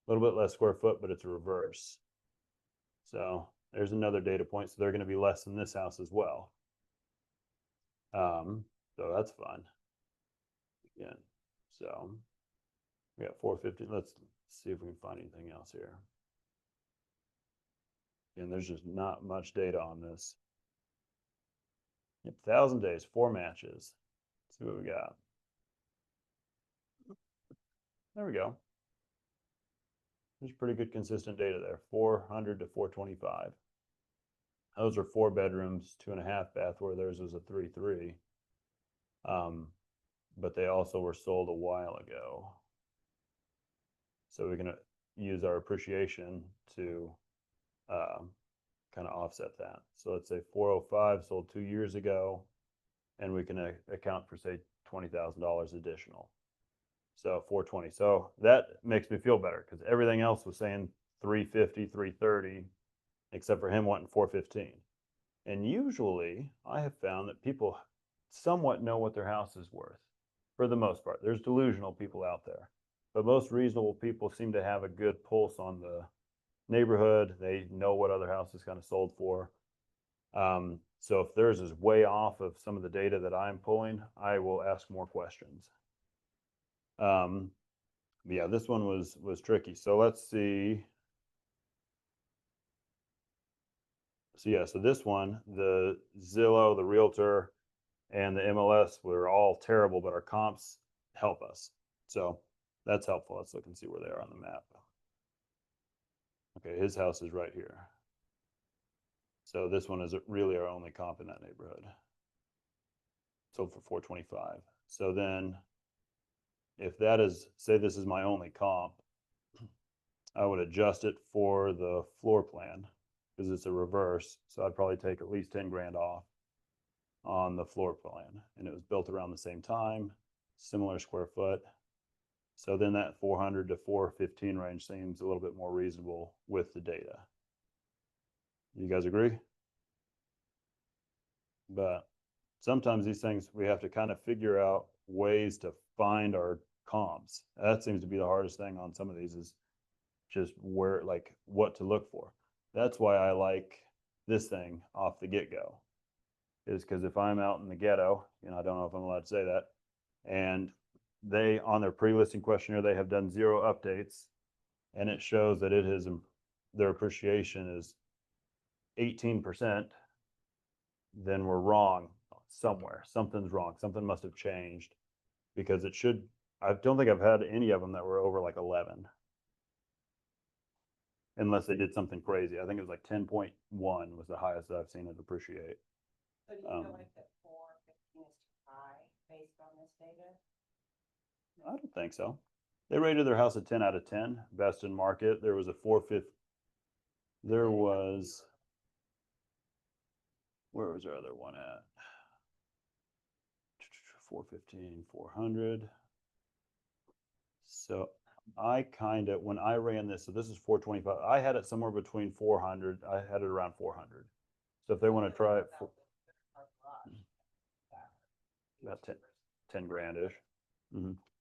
a little bit less square foot, but it's a reverse. So there's another data point. So they're going to be less than this house as well. So that's fun. Again, so we got 450. Let's see if we can find anything else here. And there's just not much data on this. Yep, 1,000 days, 4 matches. Let's see what we got. There we go. There's pretty good consistent data there. 400 to 425. Those are 4 bedrooms, 2.5 bath, where theirs was a 3-3. But they also were sold a while ago. So we're going to use our appreciation to kind of offset that. So let's say 405 sold 2 years ago, and we can account for, say, $20,000 additional. So 420. So that makes me feel better because everything else was saying 350, 330, except for him wanting 415. And usually I have found that people somewhat know what their house is worth for the most part. There's delusional people out there, but most reasonable people seem to have a good pulse on the neighborhood. They know what other houses kind of sold for. So if theirs is way off of some of the data that I'm pulling, I will ask more questions. Yeah, this one was tricky. So let's see. So yeah, so this one, the Zillow, the Realtor, and the MLS were all terrible, but our comps help us. So that's helpful. Let's look and see where they are on the map. Okay, his house is right here. So this one is really our only comp in that neighborhood. Sold for 425. So then if that is, say this is my only comp, I would adjust it for the floor plan because it's a reverse. So I'd probably take at least 10 grand off on the floor plan. And it was built around the same time, similar square foot. So then that 400 to 415 range seems a little bit more reasonable with the data. You guys agree? But sometimes these things, we have to kind of figure out ways to find our comps. That seems to be the hardest thing on some of these, is just where, like, what to look for. That's why I like this thing off the get-go, is because if I'm out in the ghetto, you know, I don't know if I'm allowed to say that, and they, on their pre-listing questionnaire, they have done 0 updates, and it shows that it has, their appreciation is 18%, then we're wrong somewhere. Something's wrong. Something must have changed, because it should, I don't think I've had any of them that were over like 11. Unless they did something crazy. I think it was like 10.1 was the highest that I've seen it appreciate. So do you feel like that 415 is too high based on this data? I don't think so. They rated their house a 10 out of 10, best in market. There was a 450. There was, where was our other one at? 415, 400. So I kind of, when I ran this, so this is 425, I had it somewhere between 400. I had it around 400. So if they want to try it for about 10 grand-ish.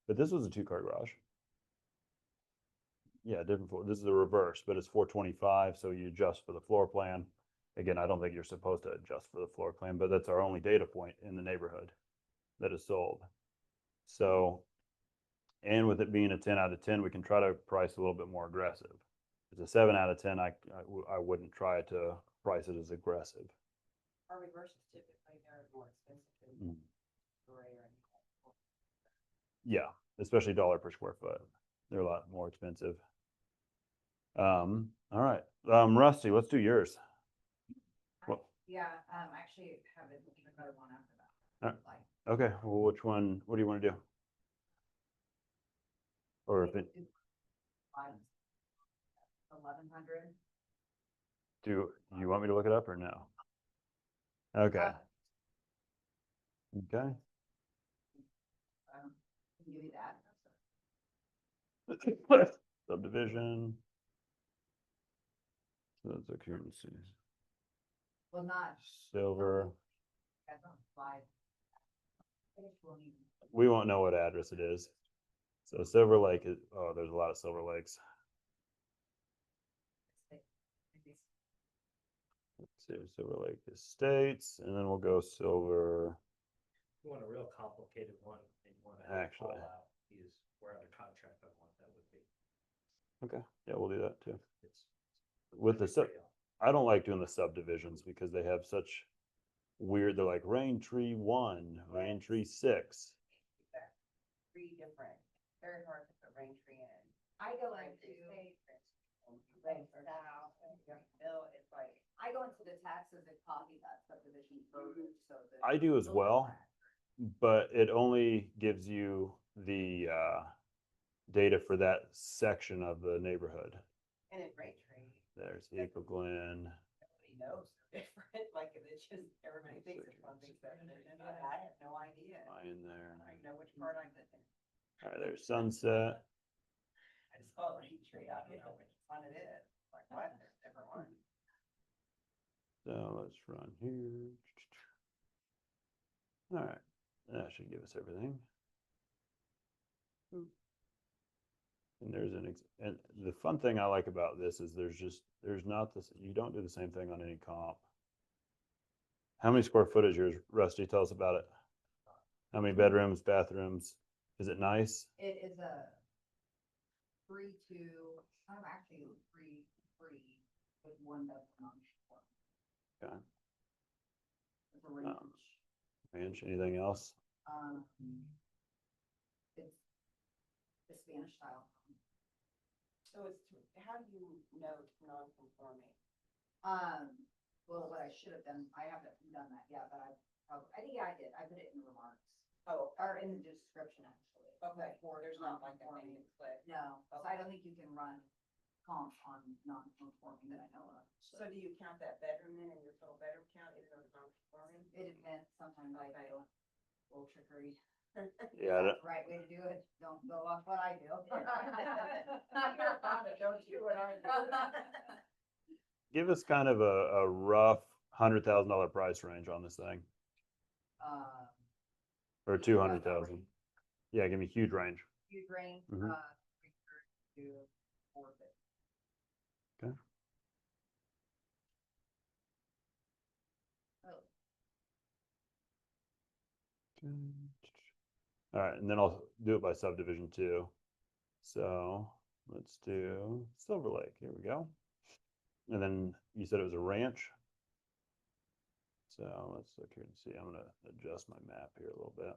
But this was a 2-car garage. Yeah, different floor. This is a reverse, but it's 425, so you adjust for the floor plan. Again, I don't think you're supposed to adjust for the floor plan, but that's our only data point in the neighborhood that is sold. So, and with it being a 10 out of 10, we can try to price a little bit more aggressive. If it's a 7 out of 10, I wouldn't try to price it as aggressive. Our reverses typically, they're more expensive than gray or anything. Yeah, especially dollar per square foot. They're a lot more expensive. All right. Rusty, let's do yours. What? Yeah, actually have an even better one after that. Alright. Okay, well, which one, what do you want to do? Or if it, 1100. do you want me to look it up or no? Okay. Okay. Can give you that. Subdivision. So that's a currency. Well, not. Silver. That's on slide. I guess we'll need- We won't know what address it is. So Silver Lake is, oh, there's a lot of Silver Lakes. Let's see, Silver Lake Estates, and then we'll go Silver. You want a real complicated one, and you want to Actually. out, is we're under contract on what that would be. Okay, yeah, we'll do that too. It's With the sub, I don't like doing the subdivisions because they have such weird, they're like Rain Tree 1, Rain Tree 6. 3 different, very hard to put rain tree in. I go Rain into, tree state, rain for now, bill, it's like. I go into the taxes and copy that subdivision verbiage, so that. I do as well, but it only gives you the data for that section of the neighborhood. And in rain tree, There's Eagle Glen. nobody knows they're different, like, it's just, everybody thinks it's one big subdivision, but I have no idea. In there. I don't know which part I live in. All right, there's Sunset. I just call it rain tree, I don't know which one it is, like, what, there's different ones. So let's run here. All right, that should give us everything. And there's and the fun thing I like about this is there's not this, you don't do the same thing on any comp. How many square foot is yours, Rusty? Tell us about it. How many bedrooms, bathrooms? Is it nice? It is a actually three with one bedroom on each floor. Okay. It's a range. Ranch, anything else? It's the Spanish style. So how do you know it's non-conforming? Well, what I should have done, I haven't done that yet, but I think I did. I put it in the remarks, Oh, or in the description, actually. okay, For there's not like a thing non-conforming. to click. No, so I don't think you can run comps on non-conforming that I know of. So do you count that bedroom in your total bedroom count, even though it's non-conforming? It depends, sometimes I don't, little trickery. Yeah, That's the right way to do it, don't go off what I do. Not your fault, don't do what I do. give us kind of a rough $100,000 price range on this thing, Um, or 200,000. Yeah, give me huge range. huge range, Mhm. 330 to 450. Okay. Oh, All right, and then I'll do it by subdivision too. So let's do Silver Lake. Here we go. And then you said it was a ranch. So let's look here and see. I'm gonna adjust my map here a little bit.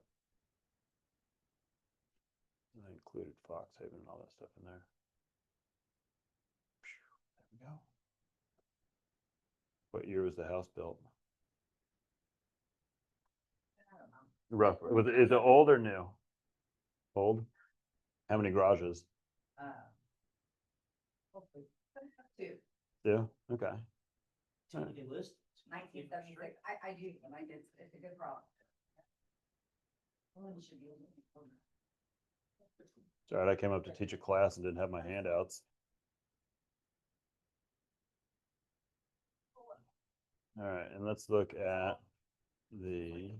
I included Fox Haven and all that stuff in there. There we go. What year was the house built? I don't know. Rough. Is it old or new? Old? How many garages? Hopefully. Two, Two? Okay. Typically list. 1976, I do, and I did, it's a good problem. Someone should be able to. It's all right. I came up to teach a class and didn't have my handouts. All right, and let's look at the.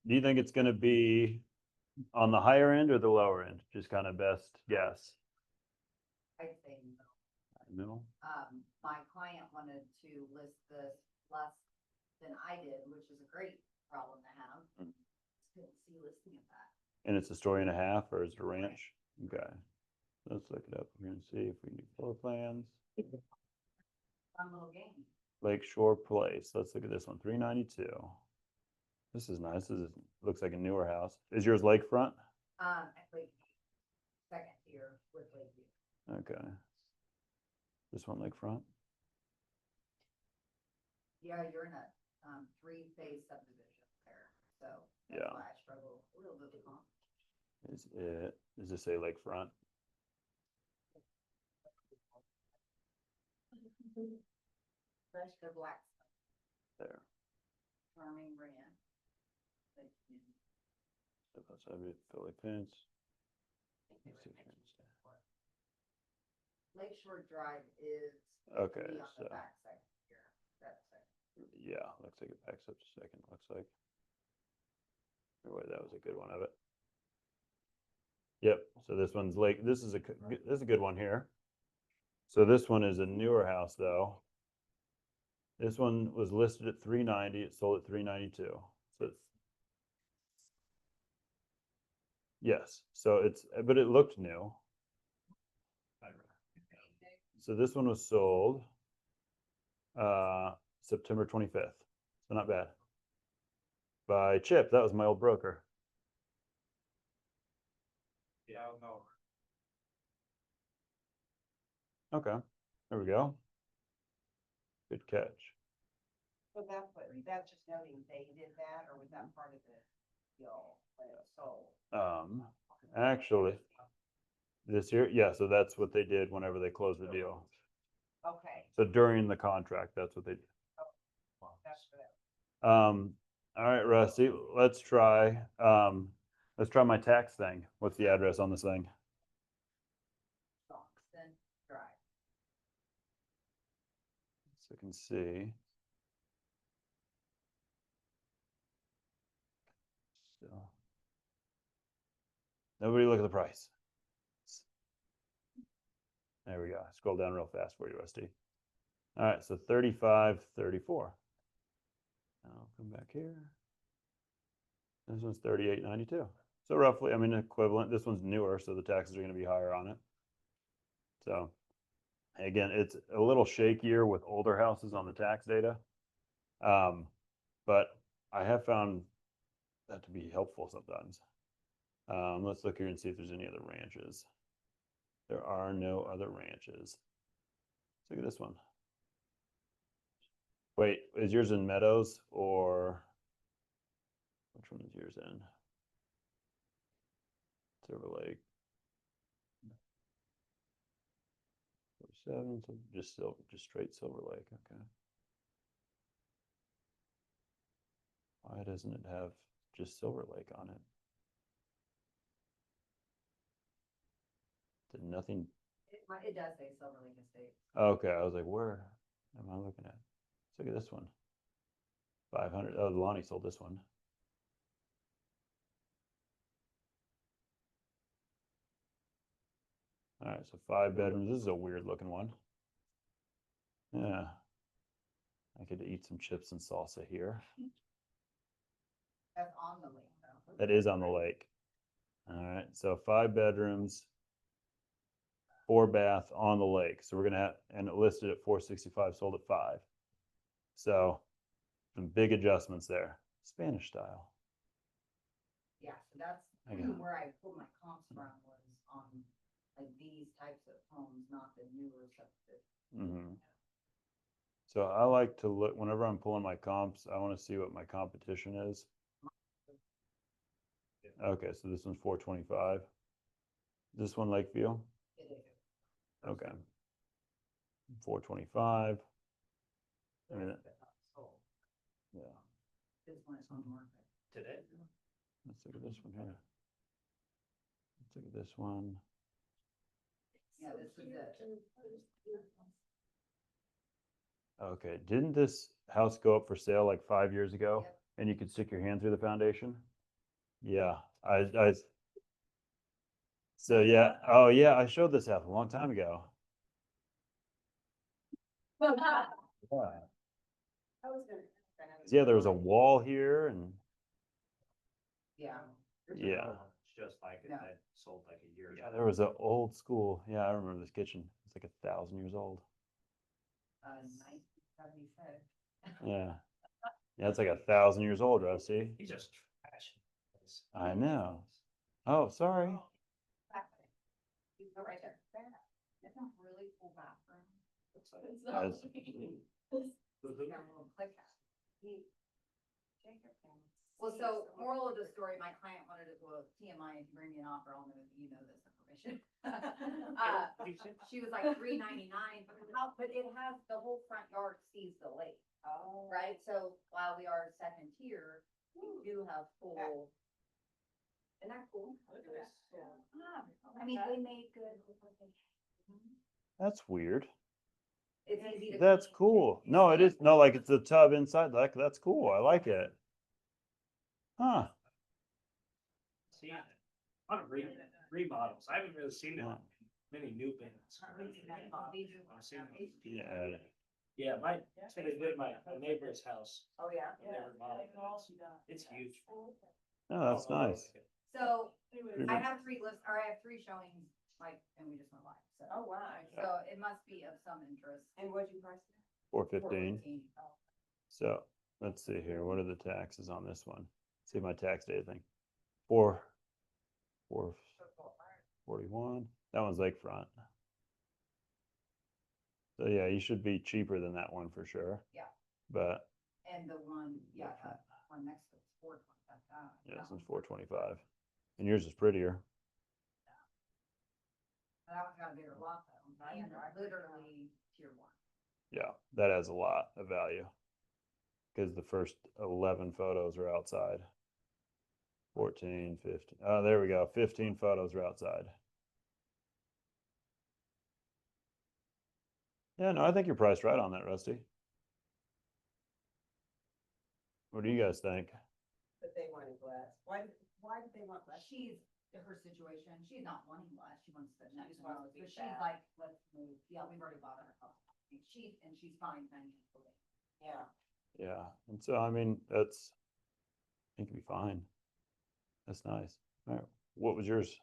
Do you think it's going to be on the higher end or the lower end? Just kind of best guess. I'd say no. Middle. My client wanted to list this less than I did, which is a great problem to have. Mm. Couldn't see listing of that. And it's a story and a half, or is it a ranch? Okay. Let's look it up here and see if we can do floor plans. Fun little game. Lake Shore Place. Let's look at this one. 392. This is nice. This is, looks like a newer house. Is yours lakefront? At Lakeview. Second tier with Lakeview. Okay. This one lakefront? Yeah, you're in a, 3-phase subdivision there, so. Yeah. That's why I struggle a little bit with comp. Does this say lakefront? Fresh to black, There. Charming Ranch. Lakeview. Step outside of it, Philly fence. Let's see if I can understand. Lakeshore Drive is. Okay, be on the so- back section here, that section. Yeah, looks like it backs up a second, looks like. Anyway, that was a good one of it. Yep, so this one's lake, this is a good one here. So this one is a newer house though. This one was listed at 390, it sold at 392. So it's. Yes, so but it looked new. So this one was sold September 25th. So not bad. By Chip, that was my old broker. Yeah, no. Okay, there we go. Good catch. So that's just noting they did that, or was that part of the deal when it sold? Actually, this year, yeah, so that's what they did whenever they closed the deal. Okay, So during the contract, that's what they did. that's for that. All right, Rusty, let's try my tax thing. What's the address on this thing? Stockton Drive. So you can see. So. Nobody look at the price. There we go. Scroll down real fast for you, Rusty. All right, so 35.34. I'll come back here. This one's 38.92. So roughly, I mean, equivalent. This one's newer, so the taxes are going to be higher on it. So again, it's a little shakier with older houses on the tax data. But I have found that to be helpful sometimes. Let's look here and see if there's any other ranches. There are no other ranches. Let's look at this one. Wait, is yours in Meadows or which one is yours in? Silver Lake. 47, so just straight Silver Lake, okay. Why doesn't it have just Silver Lake on it? Did nothing? It does say Silver Lake Estate. Okay, I was like, where am I looking at? Let's look at this one. 500. Oh, Lonnie sold this one. All right, so 5 bedrooms. This is a weird looking one. Yeah. I could eat some chips and salsa here. That's on the lake though. That is on the lake. All right, so 5 bedrooms, 4 bath on the lake. So we're gonna have, and it listed at 465, sold at 5. So some big adjustments there. Spanish style. Yeah, so that's I got it. where I pulled my comps from was on like these types of homes, not the newer stuff that. Mm-hmm. So I like to look, whenever I'm pulling my comps, I want to see what my competition is. Okay, so this one's 425. This one Lakeview? It is. Okay. 425. I mean, Sold yeah. This one is on the market. today. Let's look at this one here. Let's look at this one. Yeah, this is it. Okay, didn't this house go up for sale like 5 years ago? Yep. And you could stick your hand through the foundation? Yeah, so yeah, oh yeah, I showed this house a long time ago. Yeah. I was gonna. Yeah, there was a wall here and Yeah. There's Yeah. another one that's just like it, No. that sold like a year yeah, ago. there was an old school. Yeah, I remember this kitchen. It's like 1,000 years old. 1976. Yeah. Yeah, it's like 1,000 years old, Rusty. He's just trash. I know. Oh, sorry. Exactly. You go right there. It's a really cool bathroom. Looks like It's it. not Yes. You got a little click out. Well, so moral of the story, my client wanted to go TMI and bring me an offer. I'll know that you know this information. She was like $399, but it has the whole front yard sees the lake. Oh. Right, so while we are second tier, we do have full. Isn't that cool? I mean, they make good. That's weird. It's easy to. That's clean. cool. You No, it stand is. No, like it's a tub inside. Like that's cool. I like it. Huh. See, on remodels, I haven't really seen Yeah. many new builds. Yeah. Yeah, so they did my neighbor's house. Oh, yeah. They remodeled it. It's huge. Oh, that's nice. So Pretty I much. have 3 lists, or I have 3 showings, like, and we just went live, so. Oh, wow. So it must be of some interest. And what'd you price it? 415. 415. So let's see here. What are the taxes on this one? See my tax data thing. 441. That one's lakefront. So yeah, you should be cheaper than that one for sure. Yeah. But And the one, yeah, that one next to it's 420. yeah, this one's 425. And yours is prettier. That one's got a bigger lot though, and literally tier 1. Yeah, that has a lot of value. Because the first 11 photos are outside. 14, 15. Oh, there we go. 15 photos are outside. Yeah, no, I think you're priced right on that, Rusty. What do you guys think? But they wanted less. Why did they want less? She's, her situation, she's not wanting less, she wants the next just wants one, to be but she's back. like, let's move, yeah, we've already bought our house. She's fine financially. Yeah. Yeah, and so, I mean, that's, I think it'd be fine. That's nice. All right, what was yours,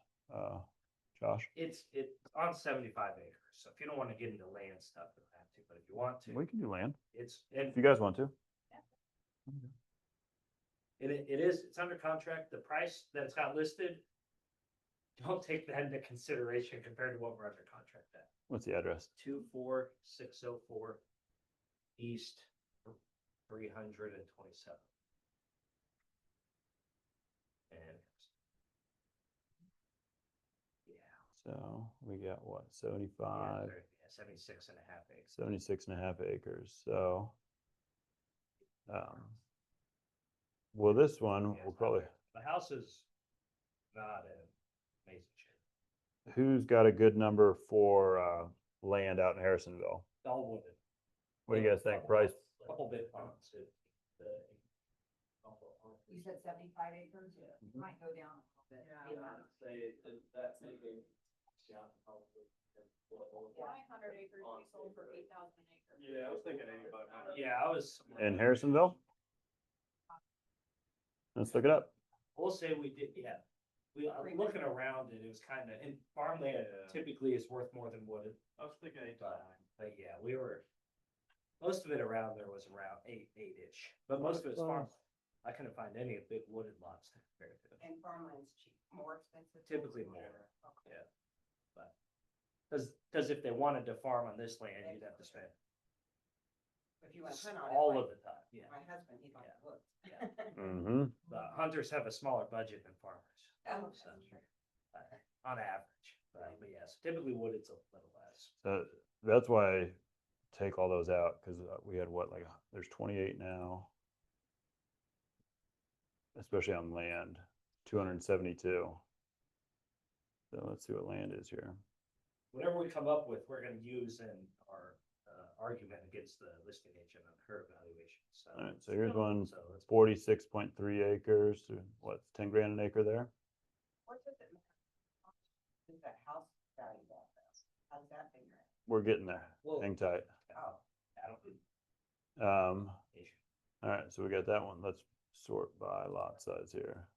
Josh? It's on 75 acres, so if you don't wanna get into land stuff, you don't have to, but if you want to, We can do land, it's, and if you guys want to. it's under contract, the price that it's got listed. Don't take that into consideration compared to what we're under contract at. What's the address? 24604 East 327. And. Yeah. So we got what, Yeah, 75, 76 and a half acres. 76 and a half acres, so. Well, this one Yeah, will it's not probably, bad. The house is not in amazing shape. who's got a good number for, land out in Harrisonville? All wooded. What do you guys think, price? Couple big ponds. You said 75 acres, might go down a little bit. the amount of- 900 acres we sold for 8,000 an acre. Yeah, I was thinking 8,500. Yeah, I was. In Harrisonville? Let's look it up. We'll say we did, yeah. We, looking around it, it was kind of, and farmland typically is worth more than wooded. I was thinking 8 to But, 9. but yeah, we were, most of it around there was around eight-ish, but most of it's farm. I couldn't find any big wooded lots to compare to. And farmland's cheap, more expensive. Typically more, yeah. But, cause if they wanted to farm on this land, you'd have to spend If you want to hunt on it. all like of the time, yeah. My husband, he likes Yeah. woods. Yeah. Mm-hmm. But hunters have a smaller budget than farmers. Oh, so, on average, but yes, typically wooded's a little less. So that's why I take all those out, because we had what, like, there's 28 now. Especially on land, 272. So let's see what land is here. Whatever we come up with, we're gonna use in our argument against the listing agent on her evaluation, so. All right, so here's one, So let's 46.3 acres, what, 10 grand an acre there? What does it matter? Is that house value that though? How does that figure in? We're getting there, Well- hang tight. Oh, I don't. All right, so we got that one, let's sort by lot size here.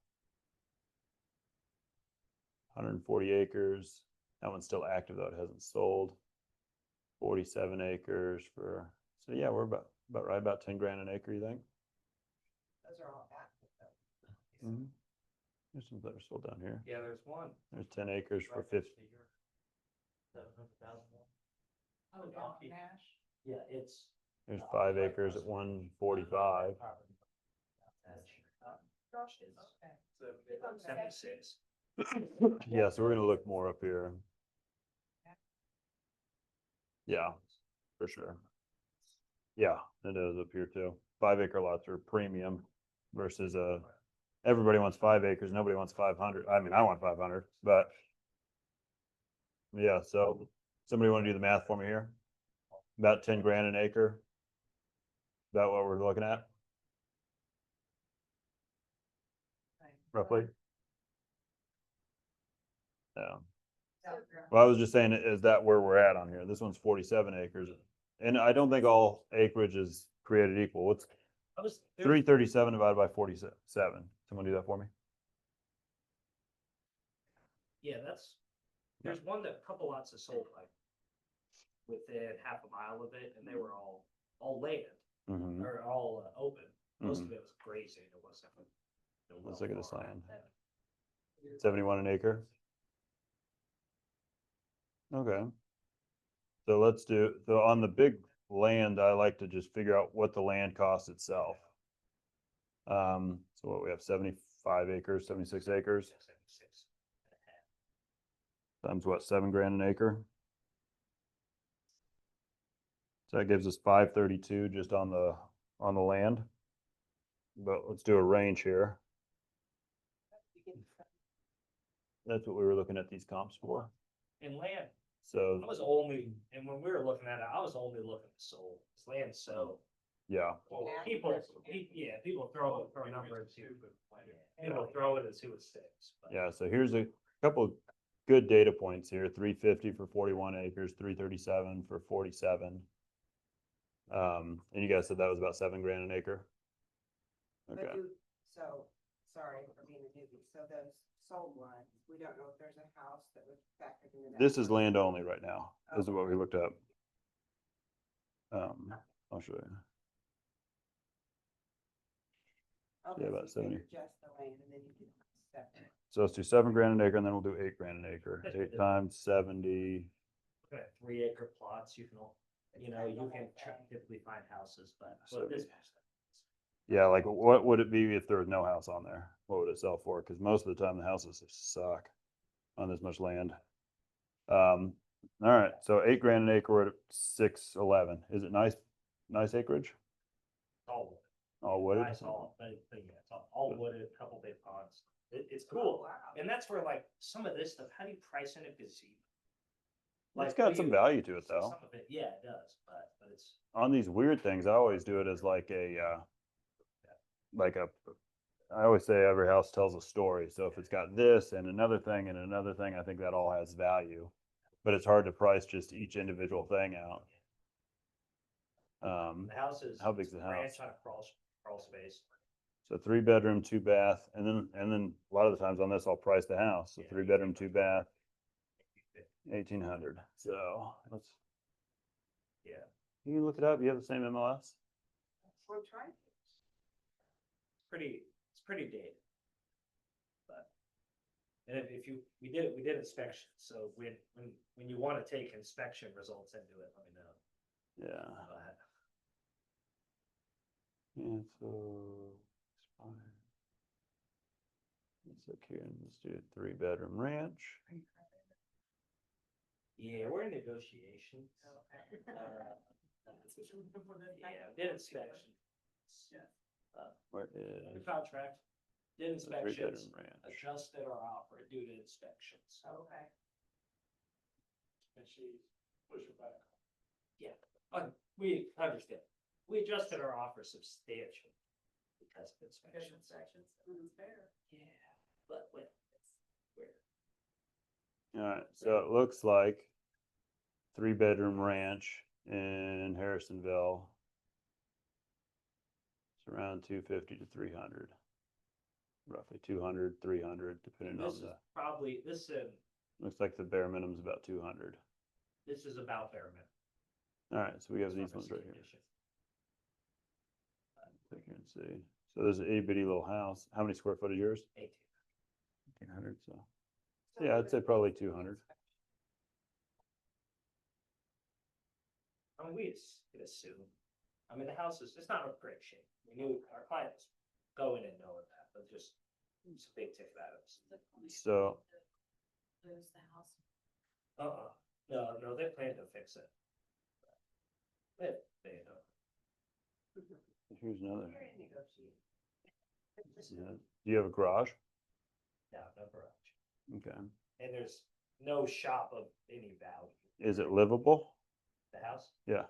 140 acres, that one's still active though, it hasn't sold. 47 acres for, so yeah, we're about right, about 10 grand an acre, you think? Those are all active though. Mm-hmm. There's some that are sold down here. Yeah, there's one. There's 10 acres for right 50. next to your 700,000. Oh, donkey. Nash. Yeah, it's. There's 5 acres at 145. Josh is, It's on 76. Yeah, so we're gonna look more up here. Yeah, for sure. Yeah, it is up here too. 5 acre lots are premium versus everybody wants 5 acres, nobody wants 500. I mean, I want 500, but. Yeah, so somebody wanna do the math for me here? About 10 grand an acre? Is that what we're looking at? Roughly? Yeah. Well, I was just saying, is that where we're at on here? This one's 47 acres. And I don't think all acreage is created equal. What's I was. 337 divided by 47? Someone do that for me? Yeah, there's one that a couple lots of sold like within half a mile of it, and they were all land, Mm-hmm. or all open. Most of it was grazing, it wasn't. Let's look at this land. 71 an acre? Okay. So let's do, so on the big land, I like to just figure out what the land costs itself. So what, we have 75 acres, 76 acres, 76 and a half. times what, 7 grand an acre? So that gives us 532 just on the land. But let's do a range here. That's what we were looking at these comps for. In land, So, I was only, and when we were looking at it, I was only looking at sold, it's land sold. Yeah, Well, people throw a number and see, people throw it and see what sticks. but- yeah. So here's a couple good data points here. 350 for 41 acres, 337 for 47. And you guys said that was about $7,000 an acre. But Okay. so, sorry for being a newbie, so those sold ones, we don't know if there's a house that would factor into that. This is one. land only right now. This is what we looked up. I'll show you. Okay, yeah, about so you 70. figure just the land and then you can separate. So let's do $7,000 an acre and then we'll do $8,000 an acre. 8 times 70. Okay, 3 acre plots, you can, you can typically find houses, but this. Yeah, like what would it be if there was no house on there? What would it sell for? Because most of the time the houses suck on this much land. All right, so $8,000 an acre, we're at 611. Is it nice acreage? All wood. All wooded? Nice, but yeah, it's all wooded, a couple big ponds. It's cool. Wow. And that's where like some of this stuff, how do you price in a gazebo? It's got some value to it though. Some of it, yeah, it does, but it's. On these weird things, I always do it as I always say every house tells a story. So if it's got this and another thing and another thing, I think that all has value. But it's hard to price just each individual thing out. The house is. How big's it's the a ranch house? on a crawl space. So 3 bedroom, 2 bath, and then a lot of the times on this, I'll price the house. So Yeah. 3 bedroom, 2 bath, 1,800. So let's. Yeah. You can look it up. You have the same MLS. We're trying. It's pretty dated. But, and if we did inspection, so when you wanna take inspection results into it, let me know. Yeah. But Yeah. So. Let's look here and let's do a 3 bedroom ranch. yeah, we're in negotiations. Yeah, did inspection. Where The is contract, did the 3 bedroom inspections, ranch? adjusted our offer due to inspections. Okay. And she pushed it back. We understand. We adjusted our offer substantially because of inspections. Fair. Yeah, but with, we're, All right, so it looks like 3 bedroom ranch in Harrisonville. It's around 250 to 300. Roughly 200, 300, depending on this is the, probably, looks like the bare minimum's about 200. this is about bare minimum. All right, so we have these ones right here. Click here and see. So there's an itty bitty little house. How many square foot is yours? 1,800, so. Yeah, I'd say probably 200. I mean, could assume, I mean, the house is, it's not in great shape. We knew our clients go in and know that, but just some big ticket items. So, Lose the house. No, they plan to fix it. They don't. here's another. We're in negotiation. Yeah. Do you have a garage? No garage. Okay. And there's no shop of any value. Is it livable? The house? Yeah.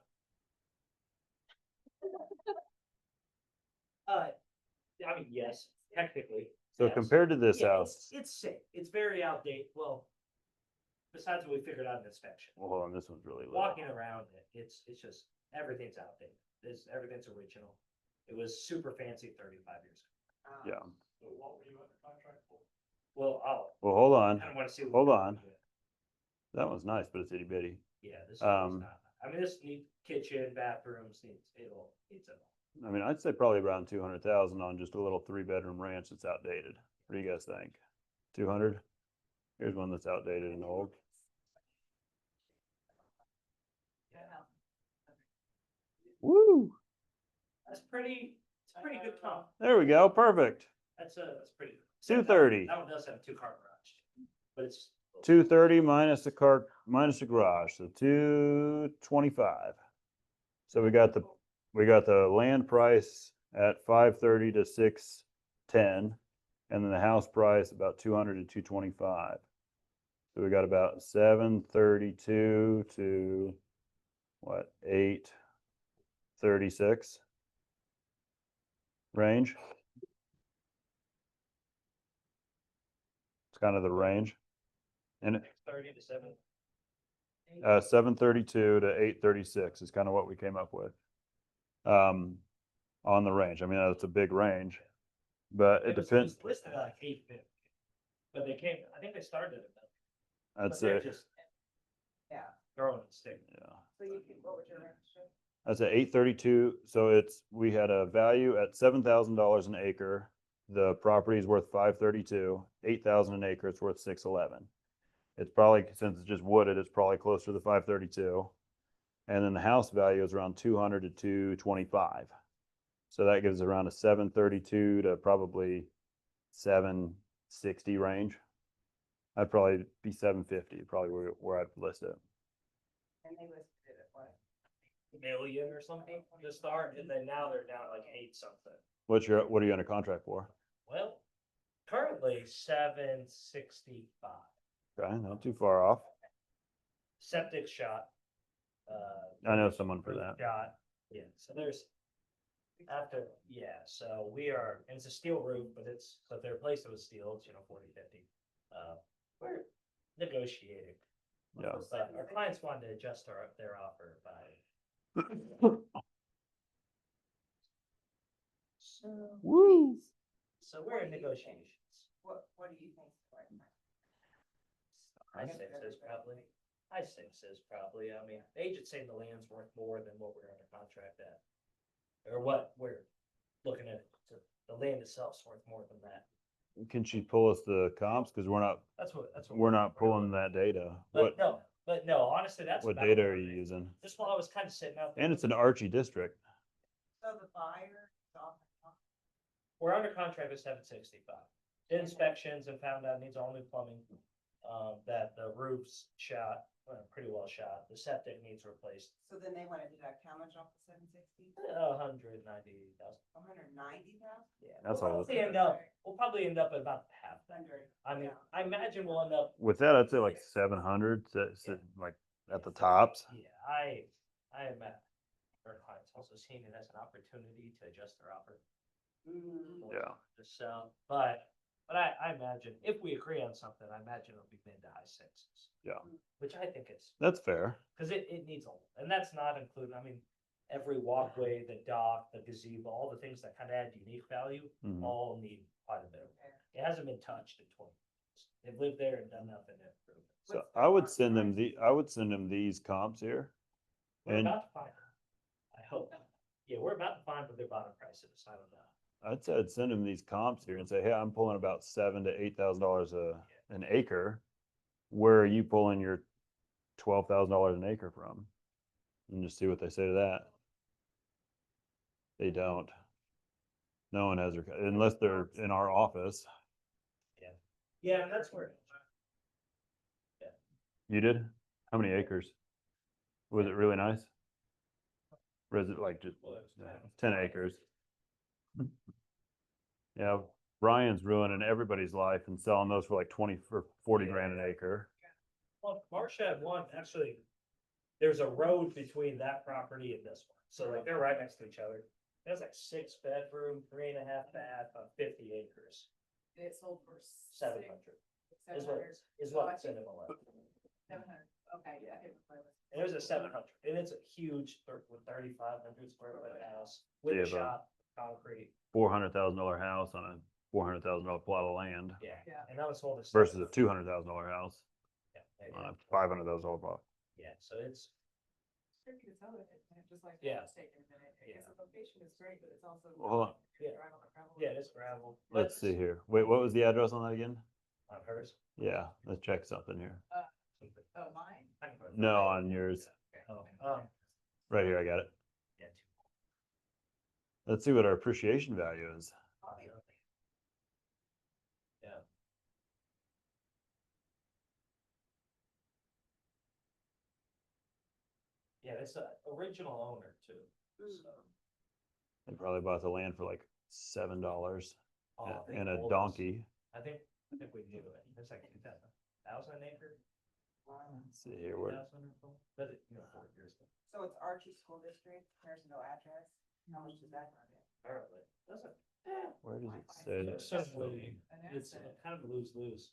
I mean, yes, technically. So yes. compared to this Yeah, house, It's safe. It's very outdated. Well, besides what we figured out in inspection, well, hold on, this one's really low. walking around it, it's just, everything's outdated. Everything's original. It was super fancy 35 years ago. Yeah. So what were you under contract for? Well, Well, hold I on. don't want to see. Hold on. That one's nice, but it's itty bitty. Yeah, this is Um, not, I mean, this needs kitchen, bathrooms, needs it all. I mean, I'd say probably around 200,000 on just a little 3 bedroom ranch that's outdated. What do you guys think? 200? Here's one that's outdated and old. Woo! It's a pretty good comp. There we go. Perfect. That's pretty. 230. That one does have a 2-car garage, but it's. 230 minus the car, minus the garage, so 225. So we got the land price at 530 to 610, and then the house price about 200 to 225. So we got about 732 to what, 836. range. It's kind of the range. And it, 30 to 7. 732 to 836 is kind of what we came up with. On the range. I mean, that's a big range, but it depends. was listed at like 850, but they came, I think they started at that. I'd But they're say, just Yeah, throwing a stick. yeah. so you can, what was your range? That's at 832. So it's, we had a value at $7,000 an acre. The property is worth 532, 8,000 an acre, it's worth 611. It's probably, since it's just wooded, it's probably closer to the 532. And then the house value is around 200 to 225. So that gives around a 732 to probably 760 range. I'd probably be 750, probably where I'd list it. And they listed it at what? Million or something to start, and then now they're down like 8 something. What are you under contract for? Well, currently 765. Okay, not too far off. Septic shot. I know someone for roof that. Shot, yeah, so there's. So we are, and it's a steel roof, but if they replace it with steel, it's, 40, 50. We're negotiating. Yeah. But our clients wanted to adjust their offer by. Woo. So we're in negotiations. What do you think? I think says probably, I mean, the agent's saying the land's worth more than what we're under contract at. Or what we're looking at, the land itself's worth more than that. Can she pull us the comps? Because That's what. we're not pulling that data. What But no, honestly, that's. what about data where are you it is. using? Just while I was kind of sitting out there. And it's an Archie district. So the buyer, We're under contract with 765. Did inspections and found out it needs all new plumbing. That the roof's shot, pretty well shot. The septic needs replaced. so then they want to deduct how much off the 760? 190,000. 190,000? Yeah. That's we'll all. probably end up at about half that. I mean, I imagine we'll end up. With that, I'd say like 700, like at the tops. Yeah, I am at. Our clients also seeing it as an opportunity to adjust their offer. Mm. Yeah. Just so, but I imagine if we agree on something, I imagine it'll be mid to high sixes. Yeah. Which I think is, That's fair. cause it needs and that's not including, I mean, every walkway, the dock, the gazebo, all the things that kind of add unique value, Mhm. all need quite a bit. It hasn't been touched in 20 years. They've lived there and done nothing to improve it. So I would send them these comps here. We're And about to find them. I hope. Yeah, we're about to find what their bottom price is. I don't know. I'd send them these comps here and say, hey, I'm pulling about $7,000 to $8,000 an acre. Where are you pulling your $12,000 an acre from? And just see what they say to that. They don't. No one has unless they're in our office. Yeah, and that's where. You did? How many acres? Was it really nice? Or is it like just 10 acres? Yeah, Brian's ruining everybody's life and selling those for like 20 or 40 grand an acre. Well, Marcia had one, actually, there's a road between that property and this one. So like they're right next to each other. There's like 6-bedroom, 3.5 bath on 50 acres. It sold for 700 is what it's in the below. 700, okay, yeah. And there's a 700 and it's a huge 3,500 square foot house with Yeah, a but- shop, concrete. $400,000 house on a $400,000 plot of land Yeah. Yeah. And that was sold as. versus a $200,000 house Yeah, on a $500,000 plot. yeah, so it's, Tricky to sell it, just like. Yeah. it's taken a minute. I Yeah. guess the location is great, but it's also. Well, hold on. Yeah. Drive on the gravel. yeah, it's gravel. Let's see here. Wait, what was the address on that again? On hers. Yeah, let's check something here. Oh, mine? No, on yours. Oh, Right here, I got it. yeah. Let's see what our appreciation value is. Yeah. Yeah, it's a original owner too, so. They probably bought the land for like $7 Oh, I think and a all this- donkey. I think we knew it. It's like 2,000 an acre. Let's see here. Where, 2,000 or so. But 4 years ago. So it's Archie School District, there's no address, how much does that run in? apparently. Doesn't. Where does it say that? It's certainly, it's kind of lose-lose.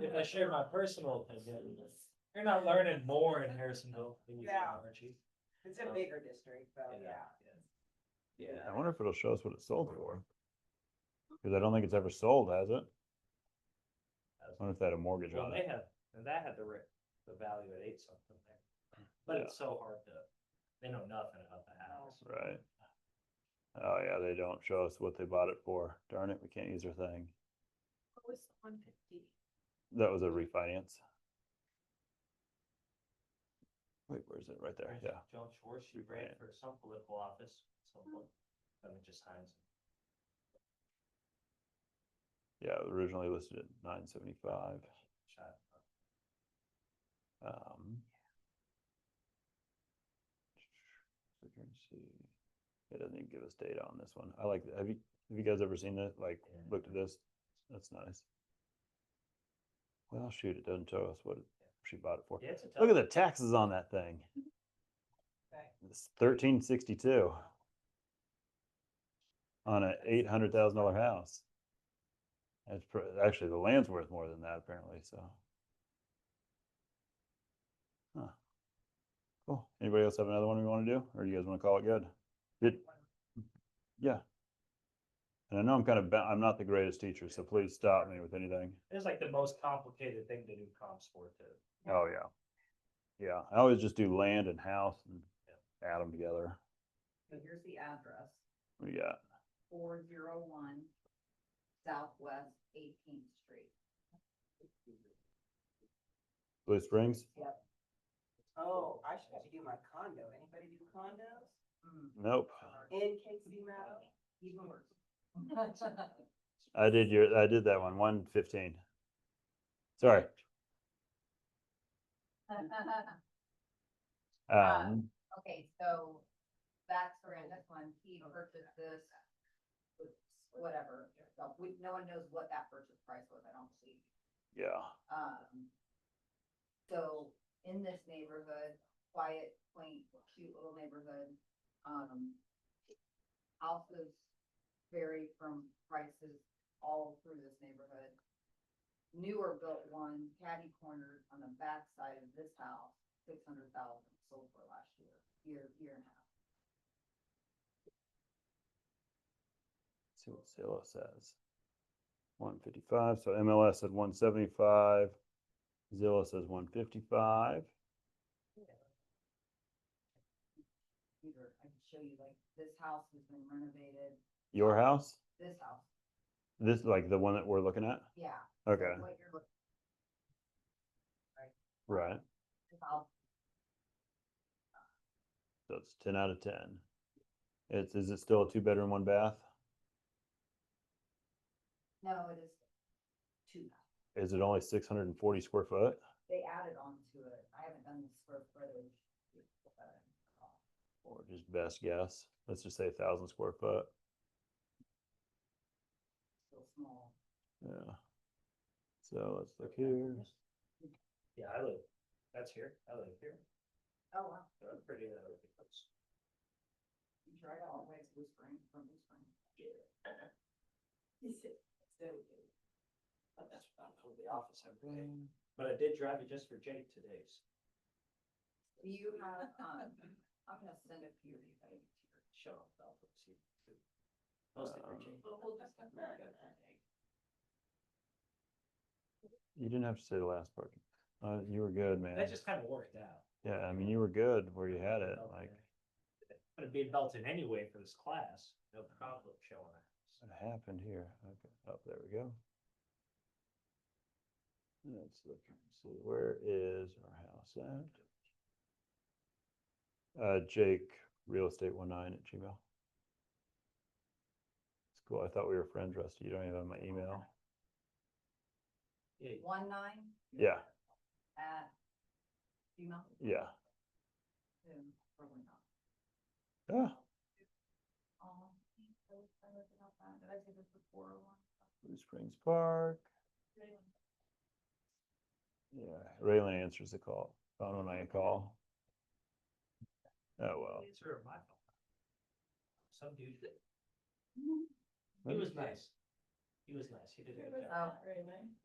If I share my personal opinion, you're not learning more in Harrisonville than you Yeah. are, Archie. It's a bigger district, though, yeah. Yeah. I wonder if it'll show us what it sold for. Cause I don't think it's ever sold, has it? I wonder if they had a mortgage Well, on they it. have, and that had the value at 8 something there. But it's so hard to, they know nothing about the house. Right. Oh yeah, they don't show us what they bought it for. Darn it, we can't use their thing. What was 150? That was a refinance. Wait, where's it? Right there, yeah. Joan Schwartz, she ran for some political office, some, I mean, just Heinz. Yeah, originally listed at 975. Shot. See. It doesn't even give us data on this one. I like, have you guys ever seen it? Like, looked at this? That's nice. Well, shoot, it doesn't tell us what she bought it for. Yeah, it's a Look at tough- the taxes on that thing. Okay. It's 1362 on a $800,000 house. That's actually the land's worth more than that apparently. So, huh. Cool. Anybody else have another one we want to do, or do you guys want to call it good? Yeah. And I know I'm not the greatest teacher, so please stop me with anything. It's like the most complicated thing to do comp sport to. Oh yeah. Yeah, I always just do land and house and add them together. So here's the address, What do you got? 401 Southwest 18th Street. Blue Springs? Yep. Oh, I should do my condo. Anybody do condos? Nope. In KC Meadow? Even worse. I did that one, 115. Sorry. Okay, so backstory on this one, he purchased this with whatever, so no one knows what that purchase price was, I don't believe. Yeah. So in this neighborhood, quiet, quaint, cute little neighborhood, houses vary from prices all through this neighborhood. Newer built one, catty cornered on the back side of this house, 600,000 sold for last year and a half. See what Zillow says. 155. So MLS said 175. Zillow says 155. Peter, I can show you, like, this house has been renovated, Your house? this house, This like the one that we're looking at? yeah. Okay. What you're looking. Right. This house, So it's 10 out of 10. Is it still a 2-bedroom, 1-bath? no, it is two. Is it only 640 square foot? They added on to it. I haven't done the square footage. Or just best guess? Let's just say 1,000 square foot. Still small. Yeah. So let's look here. Yeah, that's here, I live here. Oh, wow. So I'm pretty, You tried all the way to Blue Spring, from Blue Spring. but that's not from the office every day. But I did drive you just for Jake today. Do you have, I'm gonna send it to you. Show off the office. Mostly for Jake. We'll just have to go that day. You didn't have to say the last part. You were good, man. That just kind of worked out. Yeah, I mean, you were good where you had it. Like, But it being built in anyway for this class, no problem showing it. what happened here? Okay. Oh, there we go. Let's look and see, where is our house at? Jake, realestate19@gmail. It's cool. I thought we were friends, Rusty. You don't even have my email. 19. Yeah. At Gmail. Yeah. Probably not. Ah, Did I say this before? Blue Springs Park. Yeah, Raylan answers the call. Phone when I call. Oh, well. Answer my phone. some dude. He was nice. He was nice. He did a good job. Oh,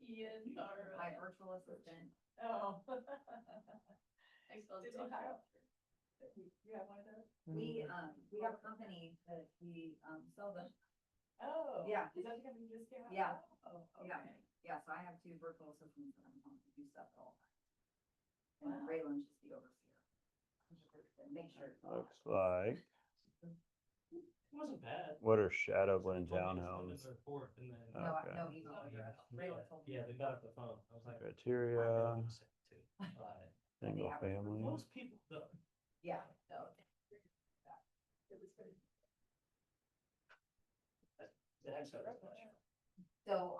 Ian, my virtual assistant. Oh. I still do have. You have one of those? We have a company that we, sell them. Oh. Yeah. Is that the company you just came out? Yeah. Oh, Yeah. okay. Yeah, so I have 2 virtual assistants that I'm home to do stuff all the time. And then Wow. Raylan's just the overseer. Make sure. it's all- Looks like, It wasn't bad. what are Shadowland Told me to put it in townhomes? the report and then- No, Okay. no, he's on. Raylan told me. Yeah, they got off the phone. I was like. Criteria, "I'm gonna say it too." But single family. most people, though, Yeah, no. it had so much. So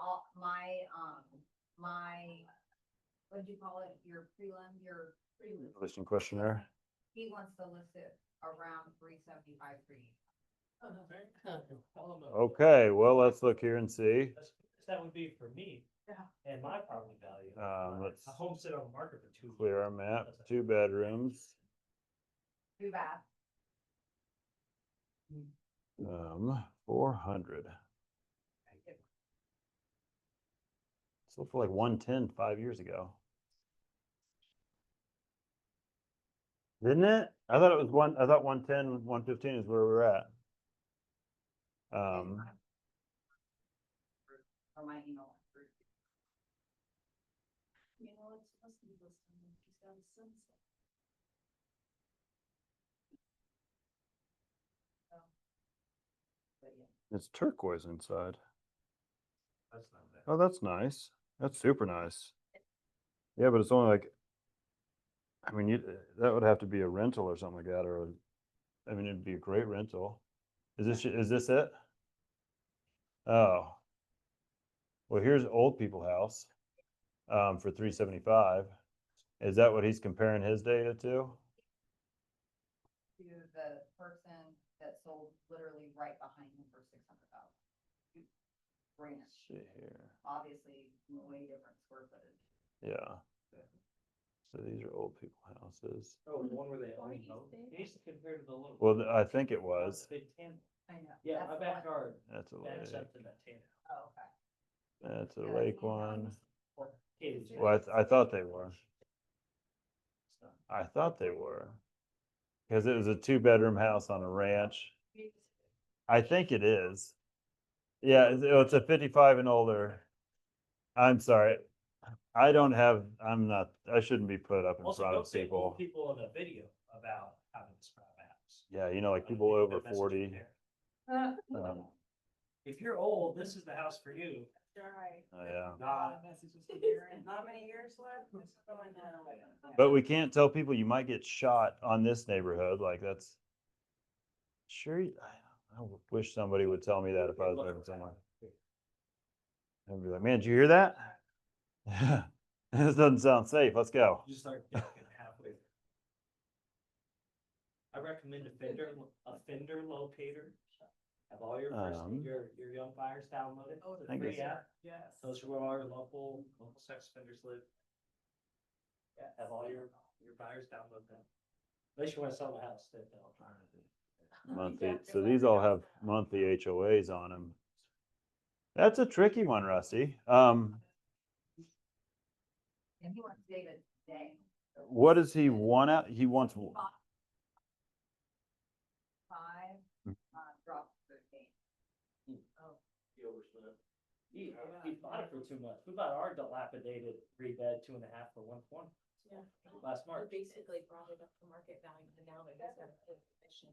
my, what did you call it, your prelim, your prelim, Listing questionnaire. he wants to list it around 375 for you. Okay, well, let's look here and see. That would be for me. Yeah. And my property value. Let's A home sit on the market for 2 years. clear our map. 2 bedrooms. Too bad. 400. Sold for like 110 5 years ago. Didn't it? I thought it was I thought 110, 115 is where we're at. Or my email. You know, it's supposed to be listed in just down Sunset. But yeah. It's turquoise inside. That's not bad. Oh, that's nice. That's super nice. Yeah, but it's only like, I mean, that would have to be a rental or something like that, or, I mean, it'd be a great rental. Is this it? Oh. Well, here's Old People House, for 375. Is that what he's comparing his data to? To the person that sold literally right behind him for 600,000. Brand, See here. obviously way different square footage. Yeah. So these are Old People houses. Oh, the one where they own Forty both. six. He used to compare to the little. Well, I think it was. Big tan. I know. Yeah, That's my the one- backyard That's a backs lake. up to that tan. Oh, okay. That's a Yeah, lake that's one one. house. Katie's- Well, I thought they were. I thought they were. Because it was a 2-bedroom house on a ranch. I think it is. Yeah, it's a 55 and older. I'm sorry. I shouldn't be put up in Also, front don't of say people. old people in a video about how to describe a house. Yeah, you know, like people Get over that message 40. there. If you're old, this is the house for you. Right. Yeah. Not. Not many years left, it's going down. But we can't tell people you might get shot on this neighborhood. Like that's sure. I wish somebody would tell me that if I was living somewhere. I'd be like, man, did you hear that? This doesn't sound safe. Let's go. You start ducking halfway. I recommend a fender locator. Have all your your young buyers download it. Oh, the I think free it's- app. Yes. Those are where all your local sex offenders live. Yeah, have all your buyers download them. Unless you wanna sell the house, then they'll. Monthly. So these all have monthly HOAs on them. That's a tricky one, Rusty. And he wants data today. What does he want out? He wants. 5, drop to 13. He oversplit. He bought it for too much. We bought our dilapidated 3-bed, 2.5 for 120 Yeah. last We March. basically brought it up to market value, and now that he's got a commission.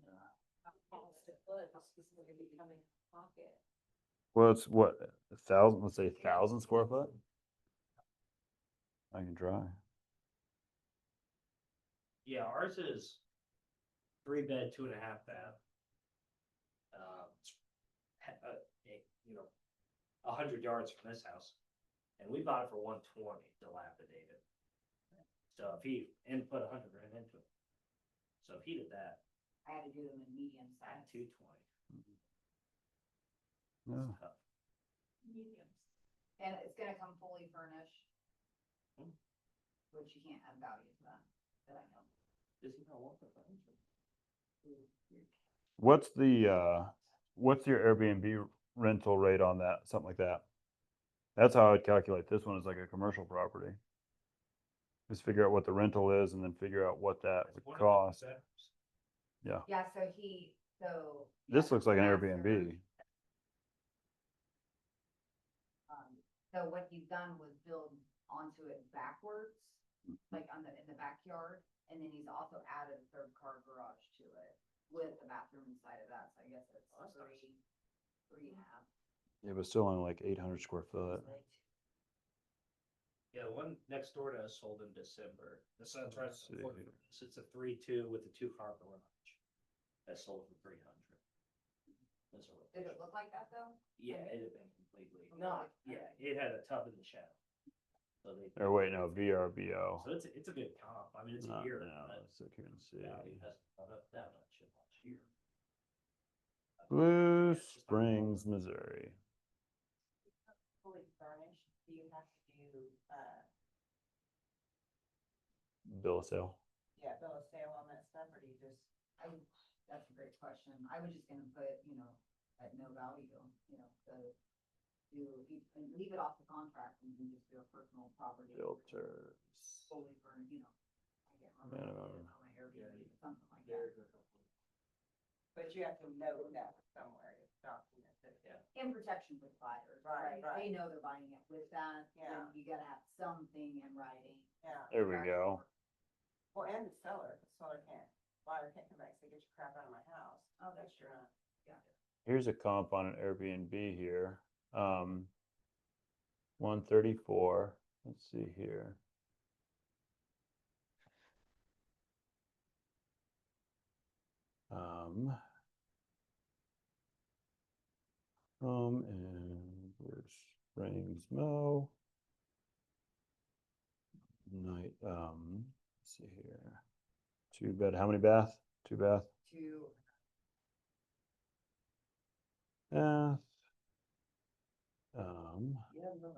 Cost it was, this is gonna be coming in pocket. Well, it's what 1,000. Let's say 1,000 square foot. I can try. Yeah, ours is 3-bed, 2.5 bath. You know, 100 yards from this house, and we bought it for 120, dilapidated. So if he put 100 grand into it, so if he did that I had to do them in medium at size. 220, Yeah. it's tough. Mediums. And it's gonna come fully furnished. Hmm. Which you can't add value to that I know. Does he not want the furniture? What's what's your Airbnb rental rate on that? Something like that? That's how I'd calculate this one as like a commercial property. Just figure out what the rental is and then figure out what that That's would one of the cost. concepts. Yeah, so. This looks like an Master, Airbnb. So what he's done was build onto it backwards, like in the backyard, and then he's also added a third car garage to it with the bathroom inside of that, so I guess it's three and a half. Yeah, but still only like 800 square foot. Yeah, the one next door to us sold in December. This sounds right. See. So it's a 3-2 with a 2-car garage. That sold for 300. Did it look like that though? Yeah, it had been completely, not, yeah, it had a tub in the shadow. So they. Or wait, no, VRBO. So it's a good comp. I mean, it's a Not year. now, but let's look here and see. value hasn't gone up that much in last year. Blue Springs, Missouri. Fully furnished, do you have to do, Bill of sale. yeah, bill of sale on that stuff, or do you just? That's a great question. I was just gonna put, at no value, and leave it off the contract and then just do a personal property. Filters. Fully for, I can't remember. Minimum. On my Airbnb, something like that. But you have to note that somewhere, it's documented. Yeah. And protection for the buyers, Right, right? They right. know they're buying it with that, Yeah. then you gotta have something in writing. Yeah, There we go. well, and the seller can't, buyer can't come back and say, get your crap out of my house. Oh, that's Sure true. not. Here's a comp on an Airbnb here. 134. Let's see here. Home in Blue Springs, Mo. Night, let's see here. 2 bed, how many bath? 2 bath. To, Bath. Yeah, no,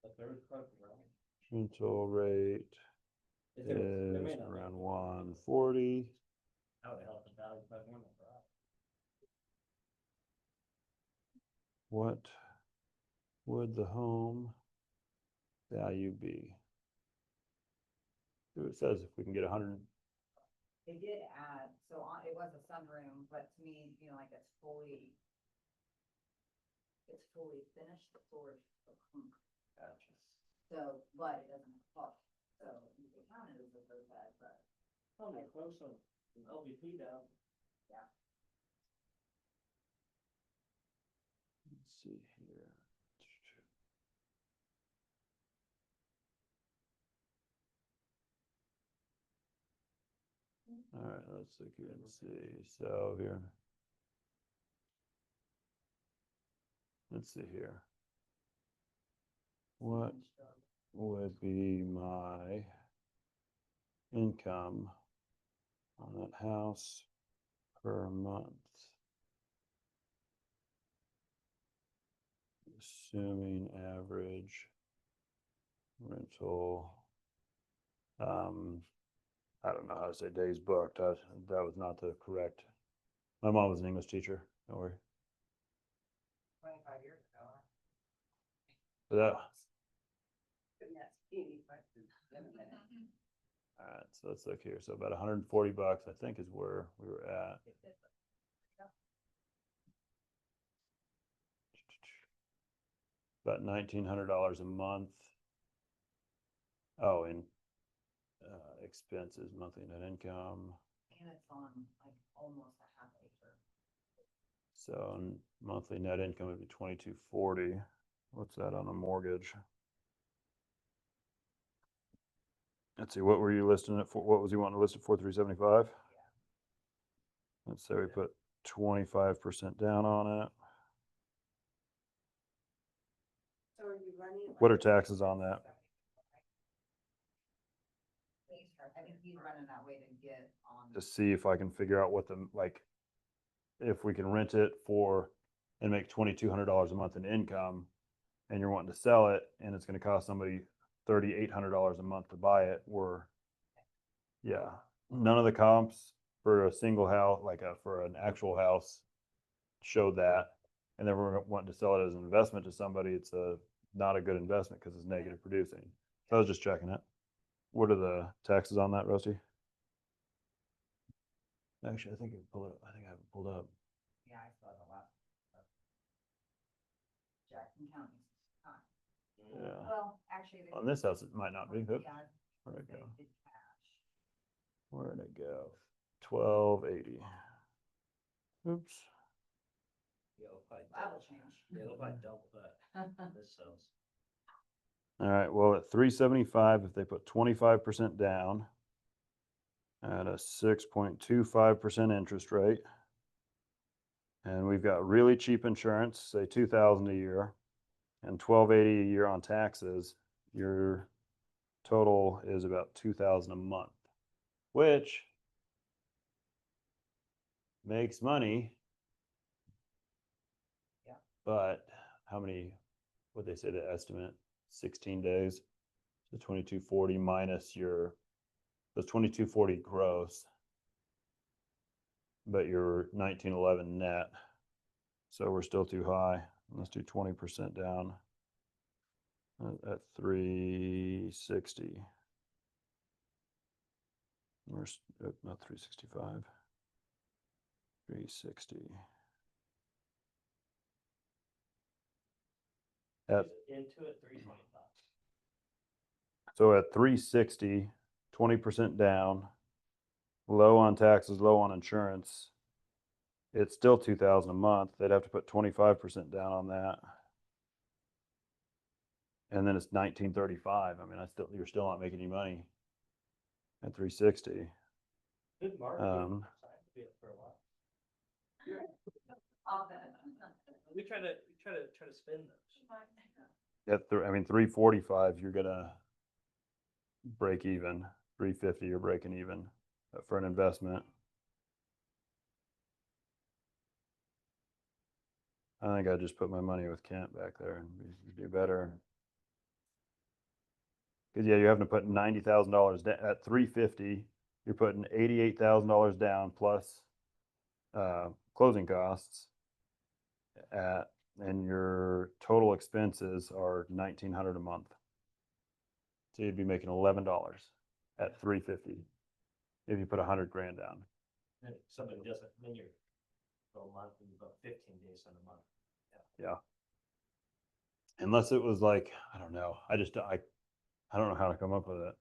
a third car garage. Rental rate is around 140. That would help the value by more than that. What would the home value be? See what it says if we can get 100. they did add, so it was a sunroom, but to me, like it's fully finished, the floor is Gotcha. so, but it doesn't have a so you can count it as a third bed, but. Oh, they're close on LVP down. Let's see here. All right, let's look here and see. So here. Let's see here. What would be my income on that house per month? Assuming average rental, I don't know how to say days booked. That was not the correct. My mom was an English teacher. Don't worry. 25 years ago. But that. Couldn't ask any questions. All right, so let's look here. So about 140 bucks, I think, is where we were at. About $1,900 a month. Oh, and expenses, monthly net income. And it's on like almost a half acre. So monthly net income would be 2240. What's that on a mortgage? Let's see, what were you listing it for? What was you wanting to list it for? 375? Let's say we put 25% down on it. So are you running? What are taxes on that? I think he's running that way to get on. To see if I can figure out what if we can rent it for and make $2,200 a month in income, and you're wanting to sell it, and it's going to cost somebody $3,800 a month to buy it. None of the comps for a single house, for an actual house, showed that. And then we're wanting to sell it as an investment to somebody, it's not a good investment because it's negative producing. So I was just checking it. What are the taxes on that, Rusty? Actually, I think I have it pulled up. Yeah, I saw the last. Jackson County. Yeah. Well, actually. On this house, it might not be. Oops. Yeah, Where'd it they go? did cash. Where'd it go? 1280. Oops. That'll change. Yeah, they'll probably double that. This sells. All right, well, at 375, if they put 25% down at a 6.25% interest rate, and we've got really cheap insurance, say 2,000 a year, and 1,280 a year on taxes, your total is about 2,000 a month, which makes money. Yeah. But how many, what they say the estimate, 16 days, so 2240 minus your, so 2240 gross, but your 1911 net. So we're still too high. Let's do 20% down at 360. Not 365. 360. At Into it, 325. So at 360, 20% down, low on taxes, low on insurance, it's still 2,000 a month. They'd have to put 25% down on that. And then it's 1935. I mean, you're still not making any money at 360. Good market. Um, Be it for a while. All good. We try to spin those. I mean, 345, you're gonna break even. 350, you're breaking even for an investment. I think I just put my money with Kent back there and we do better. Because yeah, you're having to put $90,000 at 350. You're putting $88,000 down plus closing costs and your total expenses are $1,900 a month. So you'd be making $11 at 350 if you put 100 grand down. Then if somebody doesn't, then you're a month and you've got 15 days on a month. Yeah. Unless it was like, I don't know. I don't know how to come up with it.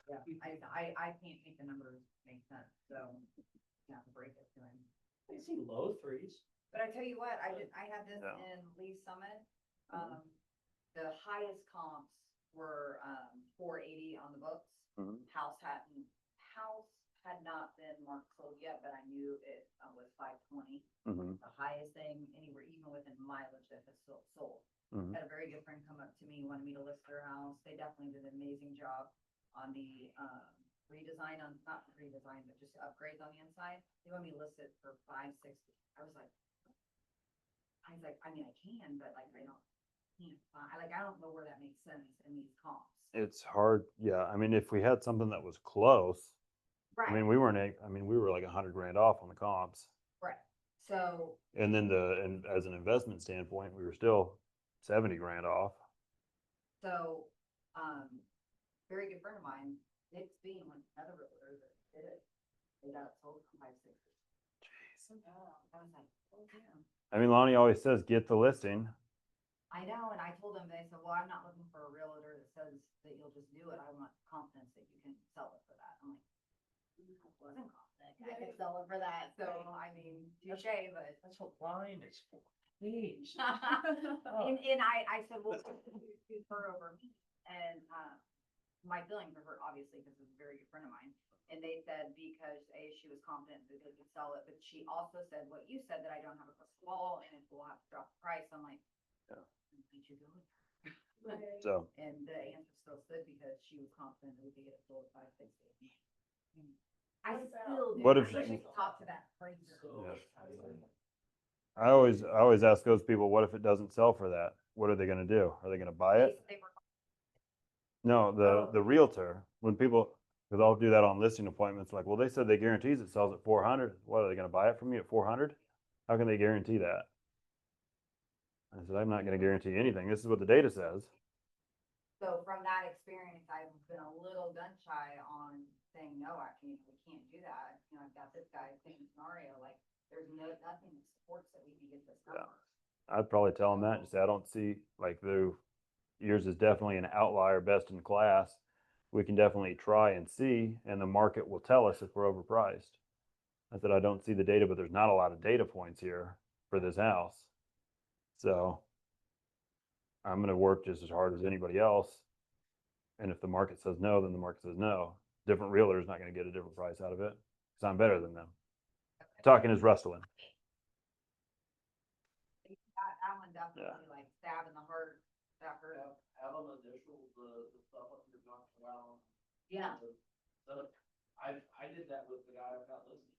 Yeah, I can't make the numbers make sense, so you have to break it to him. I see low threes. But I tell you what, I had this Yeah. in Lee Summit. The highest comps were 480 on the books. Mhm. House had not been marked sold yet, but I knew it was 520. Mhm. The highest thing anywhere, even within mileage that has sold. Mhm. Had a very good friend come up to me, wanted me to list their house. They definitely did an amazing job on the redesign, not redesign, but just upgrades on the inside. They want me to list it for 560. I was like, I mean, I can, but like, I don't know where that makes sense in these comps. It's hard. Yeah. I mean, if we had something that was close, I mean, Right, we were like 100 grand off on the comps. right. So, And then and as an investment standpoint, we were still 70 grand off. very good friend of mine, Nick's being like another realtor that did it. They got it sold for 560. Jeez. I was like, oh damn. I mean, Lonnie always says, get the listing. I know, and I told them, they said, well, I'm not looking for a realtor that says that you'll just do it. I want confidence that you can sell it for that. I'm like, I wasn't confident I could sell it for that, so I mean, touche, but. That's what line is for. Please. And I said, well, you her over me, and, my feeling for her, obviously, because it's a very good friend of mine. And they said, because she was confident that they could sell it, but she also said what you said, that I don't have a crystal ball and it will have to drop the price. I'm like, Yeah. did you go with her? So, And the answer still stood because she was confident that we could get it sold at 560. I still do. What if- I wish I could talk to that crazy. I always ask those people, what if it doesn't sell for that? What are they going to do? Are they going to buy it? They were No, the realtor, when Cause I'll do that on listing appointments, like, well, they said they guarantees it sells at 400. What, are they gonna buy it from me at 400? How can they guarantee that? I said, I'm not gonna guarantee anything. This is what the data says. So from that experience, I've been a little gun shy on saying, no, actually, we can't do that. You know, I've got this guy, same scenario, like, there's nothing that supports that we can get this Yeah. number. I'd probably tell them that, just say, I don't see, like, yours is definitely an outlier, best in class. We can definitely try and see, and the market will tell us if we're overpriced. I said, I don't see the data, but there's not a lot of data points here for this house. So I'm gonna work just as hard as anybody else. And if the market says no, then the market says no. Different realtor's not gonna get a different price out of it, because I'm better than them. Talking is Rustling. That one definitely like stab in the heart, that hurt. Out on the initial, the stuff that you're talking about. Yeah. So I did that with the guy I've got listed.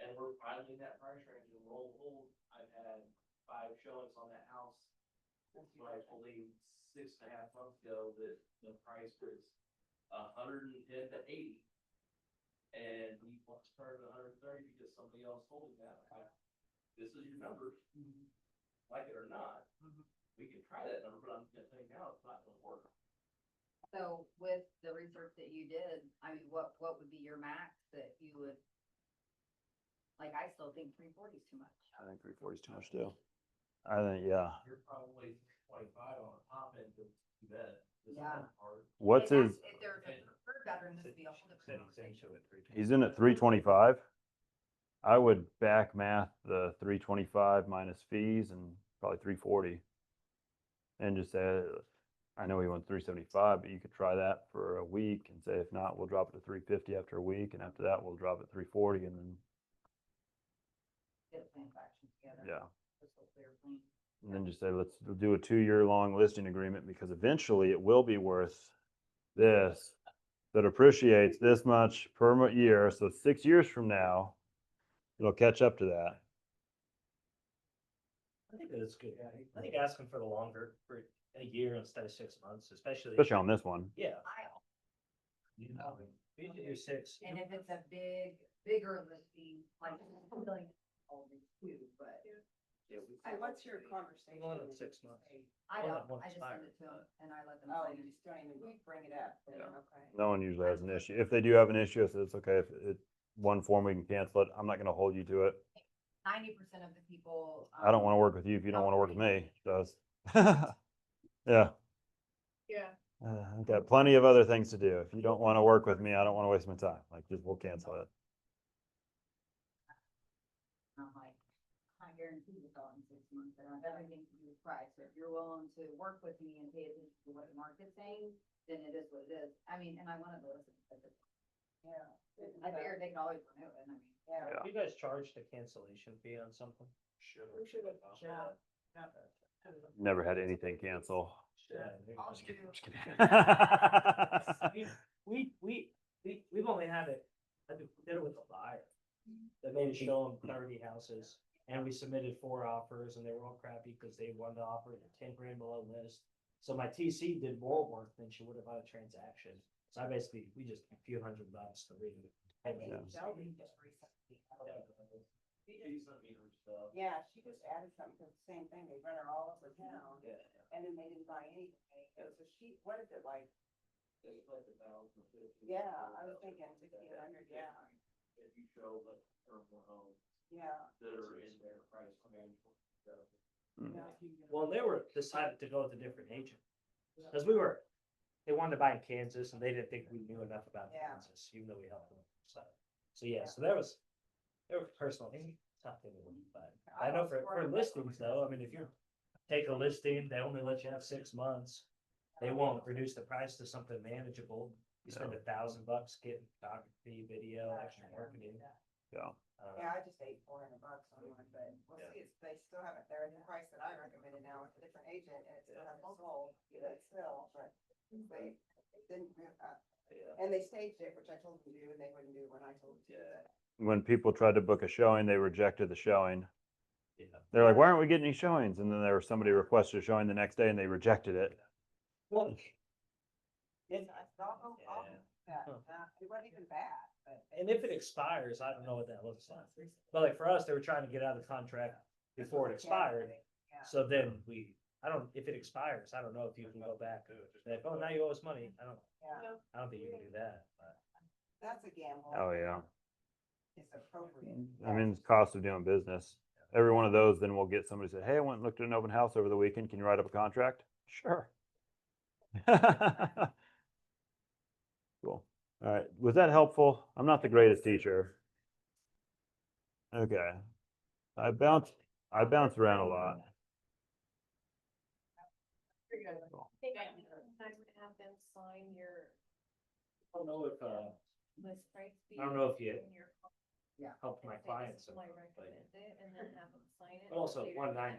And we're finally in that price range and roll hold. I've had 5 showings on that house. So I believe 6.5 months ago that the price was 110 to 80. And he wants to turn it 130 because somebody else told him that. This is your number. Like it or not, we can try that number, but I'm gonna tell you now, it's not gonna work. So with the research that you did, I mean, what would be your max that you would? Like, I still think 340 is too much. I think 340 is too much too. I think, yeah. You're probably 25 on the top end, but you bet. This is Yeah. hard. What's And his, that's- If there's a preferred bedroom, this would be a whole different conversation. he's in at 325. I would back math the 325 minus fees and probably 340. And just say, I know he wants 375, but you could try that for a week and say, if not, we'll drop it to 350 after a week. And after that, we'll drop it 340 and then, Get a plan of action together. yeah. Crystal clear plan. And then just say, let's do a 2-year long listing agreement because eventually it will be worth this that appreciates this much per year. So 6 years from now, it'll catch up to that. I think that is good. I think asking for the longer, for a year instead of 6 months, especially. Especially on this one. Yeah. Aisle. You know, we can do 6. And if it's a bigger listing, like, really, all these too, but So what's your conversation? One in 6 months. I Well, don't, that one's I just higher. send it to them and I let them. Oh, sign you it. just don't even bring it up, then, Yeah. okay. No one usually has an issue. If they do have an issue, I said, it's okay. If it, one form, we can cancel it. I'm not gonna hold you to it. 90% of the people. I don't wanna work with you if you don't wanna work with me, does. Yeah. Yeah. I've got plenty of other things to do. If you don't wanna work with me, I don't wanna waste my time. Like, just, we'll cancel it. I'm like, I guarantee it's all in 6 months, and I have everything to do with price, so if you're willing to work with me and pay attention to what the market's saying, then it is what it is. I mean, and I wanted to listen, but Yeah. I figured they could always renew it, and I mean. Yeah. You guys charged a cancellation fee on something? Sure. We should have, yeah. Never had anything cancel. I'll Just kidding, do- just kidding. We've only had it, I did it with a buyer. That made us show them 30 houses, and we submitted 4 offers, and they were all crappy because they wanted to offer 10 grand below list. So my TC did more work than she would have on a transaction. So we just a few $100 to read it. Yeah. Shelby just recently. Yeah, she just added something to the same thing. They run her all over town and then they didn't buy anything. So she, what is it like? Yeah, I was thinking 1,600, yeah. If you show the urban homes Yeah. that are in their price range. Mm. Yeah. Well, they were decided to go with a different agent. Cause they wanted to buy in Kansas and they didn't think we knew enough about Yeah. Kansas, even though we helped them. So yeah, so there was personal, tough thing to do, but I know for listings though, I mean, if you take a listing, they only let you have 6 months. They won't reduce the price to something manageable. You spend $1,000 getting photography, video, extra marketing. Yeah. Yeah, I just ate $400 on one, but we'll see, they still haven't, they're at the price that I recommended now with a different agent, and it still hasn't sold, it's still, but they didn't, and they staged it, which I told them to do, and they wouldn't do when I told them to do it. When people tried to book a showing, they rejected the showing. Yeah. They're like, why aren't we getting any showings? And then there was somebody requested a showing the next day and they rejected it. Well, I thought, Yeah, Huh. it wasn't even bad, but. And if it expires, I don't know what that looks like. But like for us, they were trying to get out of the contract before it expired. Yeah. So then if it expires, I don't know if you can go back. Like, oh, now you owe us money. Yeah, I don't think you can do that. But that's a gamble. Oh, yeah. It's appropriate. I mean, it's cost of doing business. Every one of those, then we'll get somebody say, hey, I went and looked at an open house over the weekend. Can you write up a contract? Sure. Cool. All right. Was that helpful? I'm not the greatest teacher. Okay. I bounce around a lot. Hey, guys, time to have them sign your I don't know if, list price. I don't know if you and your- helped my and say, clients. "This is why I recommend it," and then have them sign it. But also so you're not 190